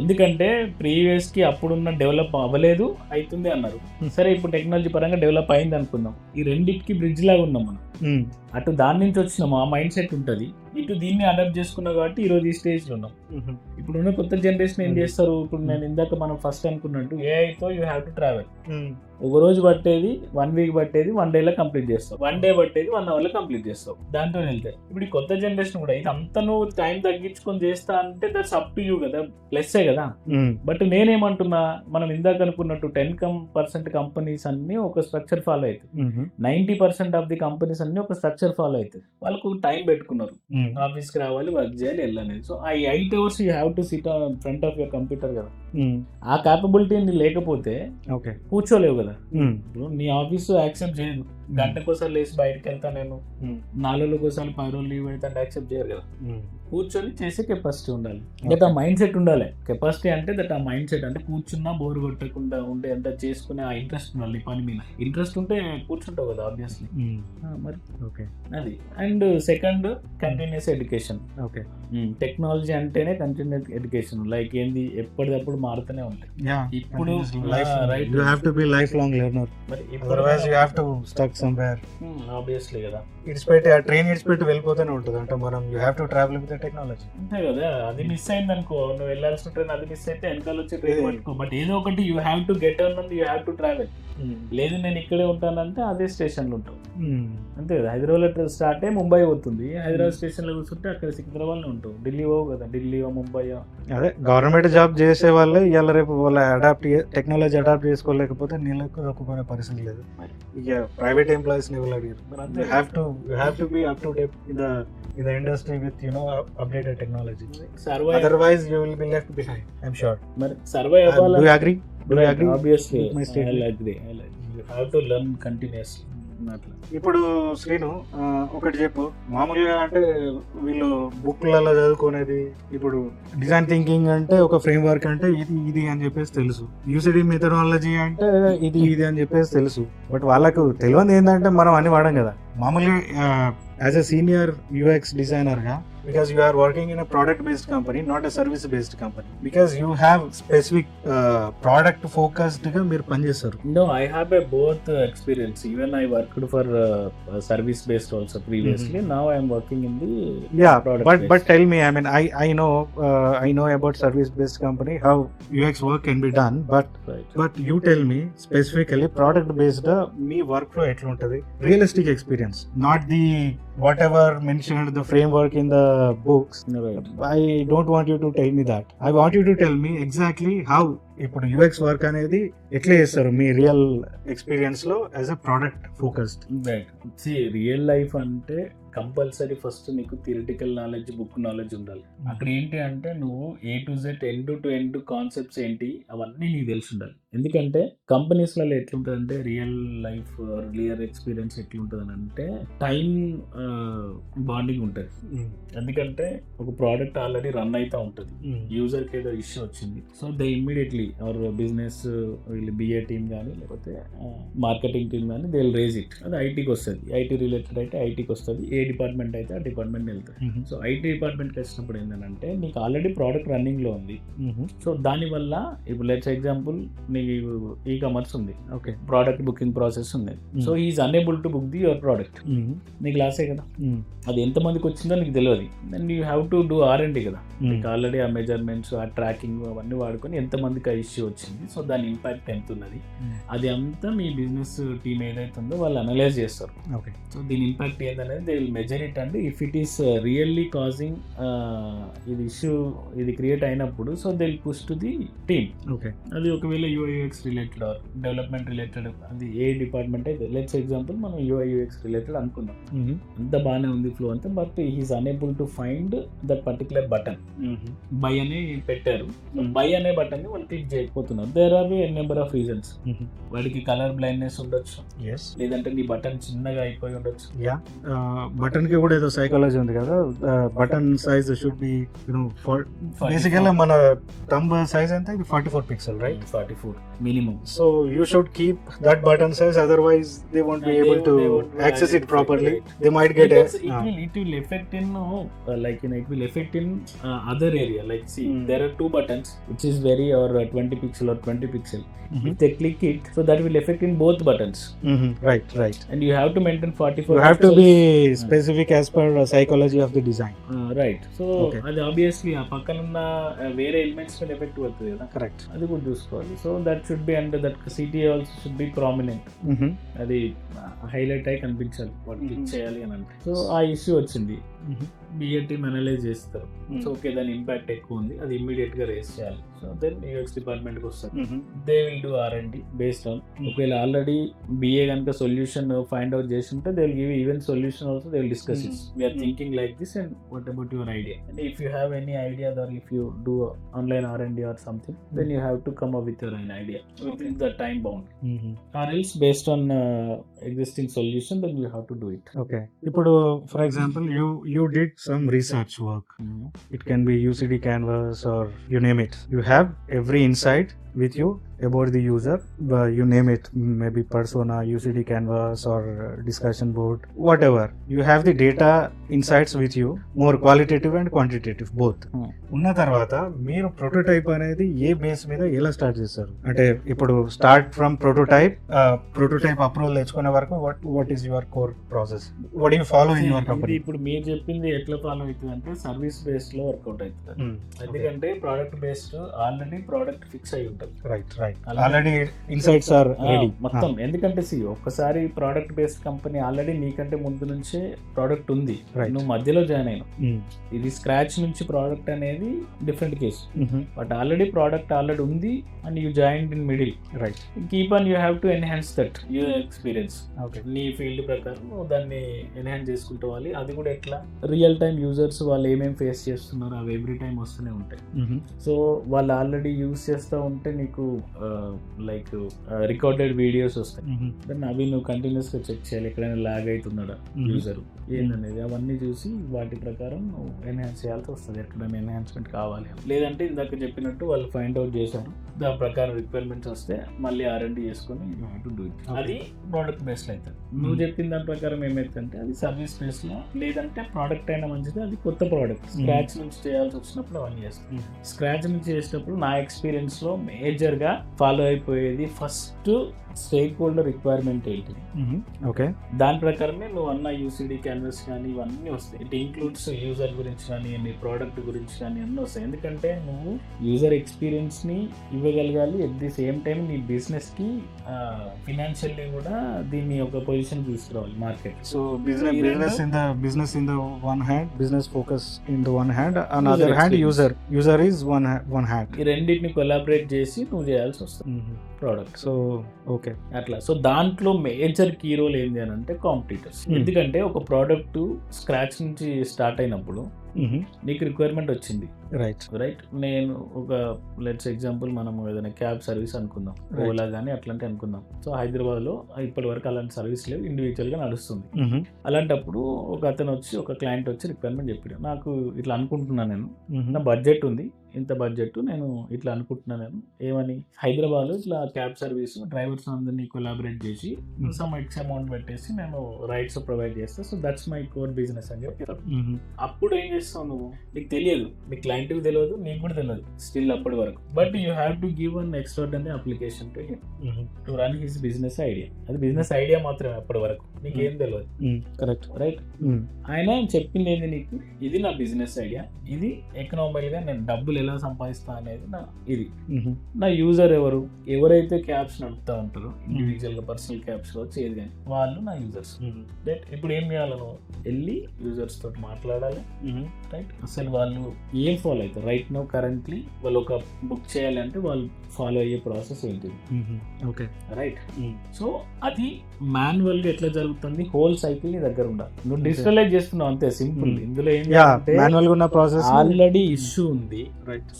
ఎందుకంటే ప్రీవియస్ కి అప్పుడున్న డెవలప్ అవ్వలేదు, అవుతుంది అన్నారు. సరే ఇప్పుడు టెక్నాలజీ పరంగా డెవలప్ అయింది అనుకుందాం. ఈ రెండింటికి బ్రిడ్జ్ లాగా ఉన్నాం మనం. అటు దాని నుంచి వచ్చినాము, ఆ మైండ్ సెట్ ఉంటుంది. ఇటు దీన్ని అడాప్ట్ చేసుకున్నాం కాబట్టి ఈ రోజు ఈ స్టేజ్ లో ఉన్నాం. ఇప్పుడున్న కొత్త జనరేషన్ ఏం చేస్తారు, ఇప్పుడు నేను ఇందాక మనం ఫస్ట్ అనుకున్నట్టు ఏఐతో యూ హ్యావ్ టు ట్రావెల్. ఒక రోజు పట్టేది 1 వీక్ పట్టేది 1 డేలో కంప్లీట్ చేస్తావు, 1 డే పట్టేది 1 అవర్లో కంప్లీట్ చేస్తావు. దాంతో వెళ్తే ఇప్పుడు ఈ కొత్త జనరేషన్ కూడా ఇది అంతా నువ్వు టైం తగ్గించుకొని చేస్తా అంటే దట్స్ అప్ టు యూ కదా, ప్లస్సే కదా. బట్ నేనేమంటున్నా, మనం ఇందాక అనుకున్నట్టు 10% కంపెనీస్ అన్ని ఒక స్ట్రక్చర్ ఫాలో అవుతుంది, 90% ఆఫ్ ది కంపెనీస్ అన్ని ఒక స్ట్రక్చర్ ఫాలో అవుతుంది. వాళ్ళకు టైం పెట్టుకున్నారు, ఆఫీస్ కి రావాలి, వర్క్ చేయాలి, వెళ్ళాలి. సో ఆ 8 hours you have to SIT on front of your computer కదా. ఆ క్యాపబిలిటీ లేకపోతే కూర్చోలేవు కదా. ఇప్పుడు నీ ఆఫీస్ యాక్సెప్ట్ చేయదు. గంటకోసారి లేచి బయటకు వెళ్తా, నేను 4 రోజులకోసారి 10 రోజులు లీవ్ పెడతా అంటే యాక్సెప్ట్ చేయరు కదా. కూర్చొని చేసే కెపాసిటీ ఉండాలి, దట్ ఆ మైండ్ సెట్ ఉండాలి. కెపాసిటీ అంటే దట్ ఆ మైండ్ సెట్ అంటే కూర్చున్నా బోర్ కొట్టకుండా ఉంటే ఎంత చేసుకునే ఆ ఇంట్రెస్ట్ ఉండాలి. పని మీద ఇంట్రెస్ట్ ఉంటే కూర్చుంటావు కదా ఆబ్వియస్లీ. మరి అది. And second continuous education. Technology అంటేనే కంటిన్యూస్ ఎడ్యుకేషన్. లైక్ ఏంది, ఎప్పటికప్పుడు మారుతూనే ఉంటాయి. ఇప్పుడు you have to be lifelong learner, otherwise you have to stuck somewhere. Obviously కదా. ఇడిచిపెట్టి ఆ ట్రైన్ ఇడిచిపెట్టి వెళ్ళిపోతూనే ఉంటుంది. అంటే మనం you have to travel with the technology. అంతే కదా. అది మిస్ అయింది అనుకో, నువ్వు వెళ్ళాల్సిన ట్రైన్ అది మిస్ అయితే వెనకాల వచ్చి ట్రైన్ పట్టుకో. బట్ ఏదో ఒకటి you have to get on and you have to travel. లేదు నేను ఇక్కడే ఉంటానంటే అదే స్టేషన్లో ఉంటావు. అంతే కదా. హైదరాబాద్ స్టార్ట్ అయ్యి ముంబై పోతుంది, హైదరాబాద్ స్టేషన్లో కూర్చుంటే అక్కడ సికింద్రాబాద్లో ఉంటావు. ఢిల్లీ పోవు కదా, ఢిల్లీయో ముంబైయో. అదే గవర్నమెంట్ జాబ్ చేసే వాళ్ళే ఇవాళ రేపు వాళ్ళ టెక్నాలజీ అడాప్ట్ చేసుకోలేకపోతే నీళ్ళకు దొక్కునే పరిస్థితి లేదు. ఇక ప్రైవేట్ ఎంప్లాయీస్ ని ఎవరు అడిగారు. You have to be up to date in the industry with updated technology. Otherwise you will be left behind, I'm sure. But survive do you agree? Obviously I'll agree. You have to learn continuously. అట్లా. ఇప్పుడు శ్రీను ఒకటి చెప్పు, మామూలుగా అంటే వీళ్ళు బుక్లలో చదువుకునేది, ఇప్పుడు design thinking అంటే ఒక ఫ్రేమ్ వర్క్ అంటే ఇది అని చెప్పేసి తెలుసు, యూసిడి మెథడాలజీ అంటే ఇది అని చెప్పేసి తెలుసు. బట్ వాళ్ళకు తెలియదు ఏంటంటే మనం అన్ని వాడాం కదా. మామూలుగా as a senior UX designer గా, because you are working in a product based company, not a service based company, because you have specific product focused గా మీరు పనిచేస్తారు. No, I have a both experience. Even I worked for service based also previously. Now I am working in the product based. But tell me, I mean, I know about service based company how UX work can be done, but you tell me specifically product based me work flow ఎట్లా ఉంటుంది, realistic experience, not the whatever mentioned the framework in the books. Right. I don't want you to tell me that. I want you to tell me exactly how ఇప్పుడు UX work అనేది ఎట్లా చేస్తారు మీ real experience లో as a product focused. Right. See real life అంటే compulsory first నీకు theoretical knowledge, book knowledge ఉండాలి. అక్కడ ఏంటి అంటే నువ్వు A to Z end to end concepts ఏంటి అవన్నీ నీకు తెలిసి ఉండాలి. ఎందుకంటే కంపెనీస్లలో ఎట్లుంటుంది అంటే రియల్ లైఫ్ రియల్ ఎక్స్పీరియన్స్ ఎట్లుంటుంది అని అంటే టైం బాండింగ్ ఉంటుంది. ఎందుకంటే ఒక ప్రోడక్ట్ ఆల్రెడీ రన్ అవుతూ ఉంటుంది, యూజర్కి ఏదో ఇష్యూ వచ్చింది, so they immediately our business వీళ్ళు బిఏ టీమ్ కానీ లేకపోతే మార్కెటింగ్ టీమ్ కానీ దే విల్ రేజ్ ఇట్. అది ఐటీకి వస్తుంది, ఐటీ రిలేటెడ్ అయితే ఐటీకి వస్తుంది, ఏ డిపార్ట్మెంట్ అయితే ఆ డిపార్ట్మెంట్ వెళ్తుంది. సో ఐటీ డిపార్ట్మెంట్కి వచ్చినప్పుడు ఏంటంటే నీకు ఆల్రెడీ ప్రోడక్ట్ రన్నింగ్లో ఉంది. సో దానివల్ల ఇప్పుడు లెట్స్ ఎగ్జాంపుల్ నీకు ఈ కామర్స్ ఉంది, ఓకే, ప్రోడక్ట్ బుకింగ్ ప్రాసెస్ ఉంది. So is unable to book the your product. నీకు లాసే కదా, అది ఎంతమందికి వచ్చిందో నీకు తెలియదు. Then you have to do R&D కదా. నీకు ఆల్రెడీ ఆ మెజర్మెంట్స్, ఆ ట్రాకింగ్ అవన్నీ వాడుకొని ఎంతమందికి ఆ ఇష్యూ వచ్చింది, సో దాని ఇంపాక్ట్ ఎంత ఉన్నది, అది అంతా మీ బిజినెస్ టీమ్ ఏదైతే ఉందో వాళ్ళు అనలైజ్ చేస్తారు. ఓకే, సో దీని ఇంపాక్ట్ ఏంటనేది they will measure it. And if it is really causing ఇది ఇష్యూ ఇది క్రియేట్ అయినప్పుడు, so they will push to the team. Okay, అది ఒకవేళ UI/UX related are development related, అది ఏ డిపార్ట్మెంట్ అయితే, లెట్స్ ఎగ్జాంపుల్ మనం UI/UX రిలేటెడ్ అనుకున్నాం, అంత బాగానే ఉంది ఫ్లో అంతా, but he's unable to find that particular button. By అని పెట్టారు, బై అనే బటన్ ని వాళ్ళు క్లిక్ చేయకపోతున్నారు. There are a number of reasons. వాడికి కలర్ బ్లైండ్నెస్ ఉండొచ్చు, లేదంటే నీ బటన్ చిన్నగా అయిపోయి ఉండొచ్చు. బటన్ కి కూడా ఏదో సైకాలజీ ఉంది కదా, button size should be basically మన థంబ్ సైజ్ ఎంత, ఇది 44 pixel, right? 44 minimum. So you should keep that button size, otherwise they won't be able to access it properly. They might get it will affect in it will affect in other area. Like see, there are two buttons which is very or 20 pixel or 20 pixel. If they click it, so that will affect in both buttons. Right. And you have to maintain 44. You have to be specific as per psychology of the design. Right. So అది obviously ఆ పక్కన ఉన్న వేరే elements మీద effect అవుతుంది కదా. Correct. అది కూడా చూసుకోవాలి. So that should be and that CTA also should be prominent. అది హైలైట్ అయి కనిపించాలి, వాడు క్లిక్ చేయాలి అని అంటే. సో ఆ ఇష్యూ వచ్చింది, బిఏ టీమ్ అనలైజ్ చేస్తారు. సో ఓకే, దాని ఇంపాక్ట్ ఎక్కువ ఉంది, అది ఇమ్మీడియట్ గా రేస్ చేయాలి. సో దెన్ UX డిపార్ట్మెంట్ కి వస్తారు, they will do R&D based on. ఒకవేళ ఆల్రెడీ బిఏ కనుక సొల్యూషన్ ఫైండ్ అవుట్ చేసి ఉంటే they will give even solution also, they will discuss it. We are thinking like this and what about your idea. And if you have any idea or if you do online R&D or something, then you have to come up with your idea with the time bound. Or else based on existing solution, then you have to do it. Okay, ఇప్పుడు for example you did some research work. It can be UCD canvas or you name it. You have every insight with you about the user, you name it, maybe persona, UCD canvas or discussion board, whatever. You have the data insights with you, more qualitative and quantitative both. ఉన్న తర్వాత మీరు prototype అనేది ఏ base మీద ఎలా start చేస్తారు? అంటే ఇప్పుడు start from prototype approval తెచ్చుకునే వరకు what is your core process? What you follow in your company? ఇప్పుడు మీరు చెప్పింది ఎట్లా ఫాలో అవుతుంది అంటే సర్వీస్ బేస్డ్ లో వర్కౌట్ అవుతుంది. ఎందుకంటే product based already product fix అయి ఉంటుంది. Right. Already insights are ready మొత్తం. ఎందుకంటే ఒక్కసారి ప్రోడక్ట్ బేస్డ్ కంపెనీ ఆల్రెడీ నీకంటే ముందు నుంచే ప్రోడక్ట్ ఉంది, నువ్వు మధ్యలో జాయిన్ అయినావు. ఇది స్క్రాచ్ నుంచి ప్రోడక్ట్ అనేది different case. But already product already ఉంది and you join in middle. Right. Keep on you have to enhance that your experience. నీ ఫీల్డ్ ప్రకారం దాన్ని ఎన్హాన్స్ చేసుకుంటవాలి. అది కూడా ఎట్లా, రియల్ టైమ్ యూజర్స్ వాళ్ళు ఏమేమి ఫేస్ చేస్తున్నారు అవి ఎవ్రీ టైం వస్తూనే ఉంటాయి. సో వాళ్ళు ఆల్రెడీ యూజ్ చేస్తూ ఉంటే నీకు లైక్ రికార్డెడ్ వీడియోస్ వస్తాయి. దెన్ అవి నువ్వు కంటిన్యూస్గా చెక్ చేయాలి, ఎక్కడైనా లాగ్ అవుతున్నాడా యూజర్ ఏందనేది, అవన్నీ చూసి వాటి ప్రకారం నువ్వు ఎన్హాన్స్ చేయాల్సి వస్తుంది, ఎక్కడైనా ఎన్హాన్స్మెంట్ కావాలి. లేదంటే ఇందాక చెప్పినట్టు వాళ్ళు ఫైండ్ అవుట్ చేశారు, దాని ప్రకారం రిక్వైర్మెంట్స్ వస్తే మళ్ళీ R&D చేసుకొని అది ప్రోడక్ట్ బేస్డ్ అవుతుంది. నువ్వు చెప్పిన దాని ప్రకారం ఏమైతుందంటే అది సర్వీస్ బేస్లో, లేదంటే ప్రోడక్ట్ అయినా మంచిది, అది కొత్త ప్రోడక్ట్ స్క్రాచ్ నుంచి చేయాల్సి వచ్చినప్పుడు అవన్నీ చేస్తాం. స్క్రాచ్ నుంచి చేసేటప్పుడు నా ఎక్స్పీరియన్స్లో మేజర్గా ఫాలో అయిపోయేది ఫస్ట్ స్టేక్ హోల్డర్ రిక్వైర్మెంట్ ఏంటి, ఓకే, దాని ప్రకారమే నువ్వు అన్న యూసీడీ క్యాన్వస్ కానీ ఇవన్నీ వస్తాయి. ఇట్ ఇంక్లూడ్స్ యూజర్ గురించి కానీ నీ ప్రోడక్ట్ గురించి కానీ అన్నీ వస్తాయి. ఎందుకంటే నువ్వు యూజర్ ఎక్స్పీరియన్స్ని ఇవ్వగలగాలి, ఎట్ ది సేమ్ టైం నీ బిజినెస్కి ఫినాన్షియల్లీ కూడా దీన్ని ఒక పొజిషన్ తీసుకురావాలి market. So business in the one hand, business focus in the one hand, and other hand user is one hand. ఈ రెండింటిని కొలాబరేట్ చేసి నువ్వు చేయాల్సి వస్తుంది ప్రోడక్ట్. సో ఓకే, అట్లా. సో దాంట్లో మేజర్ కీ రోల్ ఏంది అని అంటే కాంపిటీటర్స్. ఎందుకంటే ఒక ప్రోడక్ట్ స్క్రాచ్ నుంచి స్టార్ట్ అయినప్పుడు నీకు రిక్వైర్మెంట్ వచ్చింది, రైట్. నేను ఒక లెట్స్ ఎగ్జాంపుల్ మనం ఏదైనా క్యాబ్ సర్వీస్ అనుకుందాం, ఓలా కానీ అట్లాంటి అనుకుందాం. సో హైదరాబాద్లో ఇప్పటి వరకు అలాంటి సర్వీస్ లేవు, ఇండివిజువల్గా నడుస్తుంది. అలాంటప్పుడు ఒక అతను వచ్చి, ఒక క్లయింట్ వచ్చి రిక్వైర్మెంట్ చెప్పాడు, నాకు ఇట్లా అనుకుంటున్నాను, నేను నా బడ్జెట్ ఉంది, ఇంత బడ్జెట్, నేను ఇట్లా అనుకుంటున్నాను, నేను ఏమని హైదరాబాద్లో ఇట్లా క్యాబ్ సర్వీస్ డ్రైవర్స్ అందరినీ కొలాబరేట్ చేసి సమ్ ఎక్స్ అమౌంట్ పెట్టేసి నేను రైడ్స్ ప్రొవైడ్ చేస్తాను. So that's my core business అని చెప్పి అప్పుడు ఏం చేస్తావు నువ్వు, నీకు తెలియదు, నీ క్లయింట్కి తెలియదు, నీకు కూడా తెలియదు స్టిల్ అప్పటి వరకు, but you have to give an extraordinary application to him to run his business idea. అది బిజినెస్ ఐడియా మాత్రమే అప్పటి వరకు, నీకేం తెలియదు, కరెక్ట్, రైట్. ఆయన చెప్పింది ఏంది, నీకు ఇది నా బిజినెస్ ఐడియా, ఇది ఎకనామికల్గా నేను డబ్బులు ఎలా సంపాదిస్తా అనేది నా ఇది. నా యూజర్ ఎవరైతే క్యాబ్స్ నడుపుతా ఉంటారో ఇండివిజువల్ గా పర్సనల్ క్యాబ్స్ కావచ్చు ఏది కానీ, వాళ్ళు నా యూజర్స్. రైట్. ఇప్పుడు ఏం చేయాలి, నువ్వు వెళ్ళి యూజర్స్ తోటి మాట్లాడాలి, రైట్. అసలు వాళ్ళు ఏం ఫాలో అవుతారు రైట్ నౌ కరెంట్లీ, వాళ్ళు ఒక బుక్ చేయాలి అంటే వాళ్ళు ఫాలో అయ్యే ప్రాసెస్ ఏంటి, ఓకే, రైట్. సో అది మాన్యువల్ గా ఎట్లా జరుగుతుంది, హోల్ సైకిల్ నీ దగ్గర ఉండాలి. నువ్వు డిజిటలైజ్ చేస్తున్నావు అంతే, సింపుల్. ఇందులో ఏంటంటే ఆల్రెడీ ఇష్యూ ఉంది,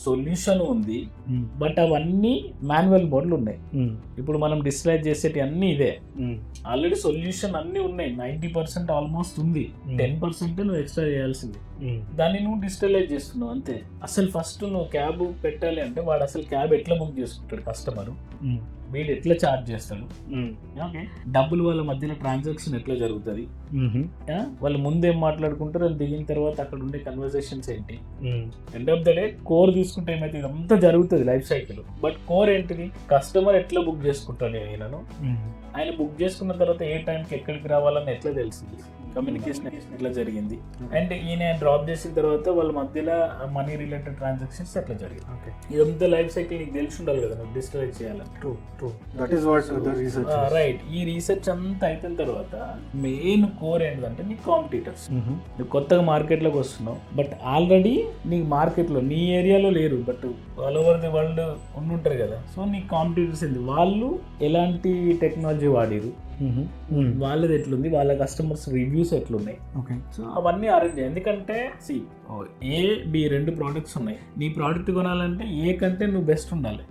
సొల్యూషన్ ఉంది, బట్ అవన్నీ మాన్యువల్ మోడ్లు ఉన్నాయి. ఇప్పుడు మనం డిజిటలైజ్ చేసేటి అన్ని ఇదే, ఆల్రెడీ సొల్యూషన్ అన్ని ఉన్నాయి, 90% ఆల్మోస్ట్ ఉంది, 10% నువ్వు ఎక్స్ట్రా చేయాల్సింది, దాన్ని నువ్వు డిజిటలైజ్ చేస్తున్నావు అంతే. అసలు ఫస్ట్ నువ్వు క్యాబ్ పెట్టాలి అంటే వాడు అసలు క్యాబ్ ఎట్లా బుక్ చేసుకుంటాడు, కస్టమర్ వీడు ఎట్లా చార్జ్ చేస్తాడు, ఓకే, డబ్బులు వాళ్ళ మధ్యన ట్రాన్సాక్షన్ ఎట్లా జరుగుతుంది, వాళ్ళు ముందేం మాట్లాడుకుంటారు, వాళ్ళు దిగిన తర్వాత అక్కడ ఉండే కన్వర్సేషన్స్ ఏంటి, end of the day core తీసుకుంటే ఏమైతే ఇదంతా జరుగుతుంది లైఫ్ సైకిల్. బట్ కోర్ ఏంటిది, కస్టమర్ ఎట్లా బుక్ చేసుకుంటాడు, ఆయన బుక్ చేసుకున్న తర్వాత ఏ టైంకి ఎక్కడికి రావాలని ఎట్లా తెలిసింది, కమ్యూనికేషన్ ఎట్లా జరిగింది, అండ్ ఈయన డ్రాప్ చేసిన తర్వాత వాళ్ళ మధ్యలో మనీ రిలేటెడ్ ట్రాన్సాక్షన్స్ ఎట్లా జరిగింది, ఇదంతా లైఫ్ సైకిల్ నీకు తెలిసి ఉండాలి కదా, నువ్వు డిజిటలైజ్ చేయాలి. రైట్. ఈ రీసెర్చ్ అంతా అయిపోయిన తర్వాత మెయిన్ కోర్ ఏంటంటే నీ కాంపిటీటర్స్. నువ్వు కొత్తగా మార్కెట్లోకి వస్తున్నావు, బట్ ఆల్రెడీ నీ మార్కెట్లో నీ ఏరియాలో లేరు, but all over the world ఉండుంటారు కదా. సో నీ కాంపిటీటర్స్ ఏంది, వాళ్ళు ఎలాంటి టెక్నాలజీ వాడిరు, వాళ్ళది ఎట్లుంది, వాళ్ళ కస్టమర్స్ రివ్యూస్ ఎట్లున్నాయి, సో అవన్నీ అరేంజ్. ఎందుకంటే ఏ బి 2 ప్రోడక్ట్స్ ఉన్నాయి, నీ ప్రోడక్ట్ కొనాలంటే ఏ కంటే నువ్వు బెస్ట్ ఉండాలి,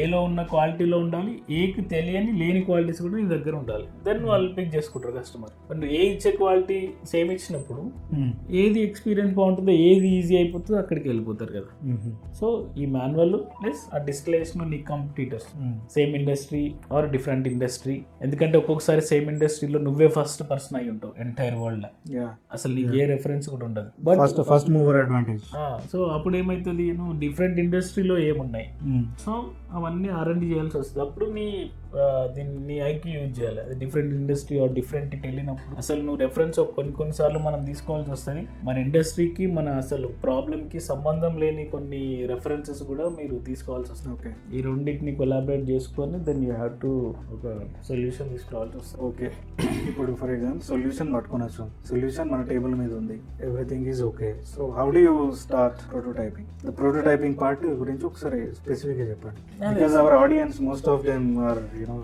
ఏలో ఉన్న క్వాలిటీలో ఉండాలి, ఏకి తెలియని లేని క్వాలిటీస్ కూడా నీ దగ్గర ఉండాలి, దెన్ వాళ్ళు పిక్ చేసుకుంటారు కస్టమర్. బట్ ఏ ఇచ్చే క్వాలిటీ సేమ్ ఇచ్చినప్పుడు ఏది ఎక్స్పీరియన్స్ బాగుంటుందో, ఏది ఈజీ అయిపోతుందో అక్కడికి వెళ్ళిపోతారు కదా. సో ఈ మాన్యువల్ ప్లస్ ఆ డిస్ప్లేషన్ నీ competitors, same industry or different industry. ఎందుకంటే ఒక్కొక్కసారి సేమ్ ఇండస్ట్రీలో నువ్వే ఫస్ట్ పర్సన్ అయి ఉంటావు ఎంటైర్ వరల్డ్ లో, అసలు నీకు ఏ రెఫరెన్స్ కూడా ఉండదు, but first mover advantage. So అప్పుడు ఏమైతుంది, నువ్వు డిఫరెంట్ ఇండస్ట్రీలో ఏమున్నాయి, సో అవన్నీ R&D చేయాల్సి వస్తుంది. అప్పుడు దీన్ని ఐక్యూ యూజ్ చేయాలి. అది డిఫరెంట్ ఇండస్ట్రీ ఆర్ డిఫరెంట్ వెళ్ళినప్పుడు అసలు నువ్వు రెఫరెన్స్ కొన్నిసార్లు మనం తీసుకోవాల్సి వస్తుంది. మన ఇండస్ట్రీకి మన అసలు ప్రాబ్లమ్కి సంబంధం లేని కొన్ని రెఫరెన్సెస్ కూడా మీరు తీసుకోవాల్సి వస్తుంది. ఓకే, ఈ రెండింటిని కొలాబరేట్ చేసుకొని దెన్ యూ హ్యావ్ టు ఒక సొల్యూషన్ తీసుకోవాల్సి వస్తుంది. ఓకే, ఇప్పుడు ఫర్ ఎగ్జాంపుల్ సొల్యూషన్ పట్టుకొని వచ్చాం, సొల్యూషన్ మన టేబుల్ మీద ఉంది, everything is okay. So how do you start prototyping? The prototyping part గురించి ఒకసారి స్పెసిఫిక్గా చెప్పండి, because our audience most of them are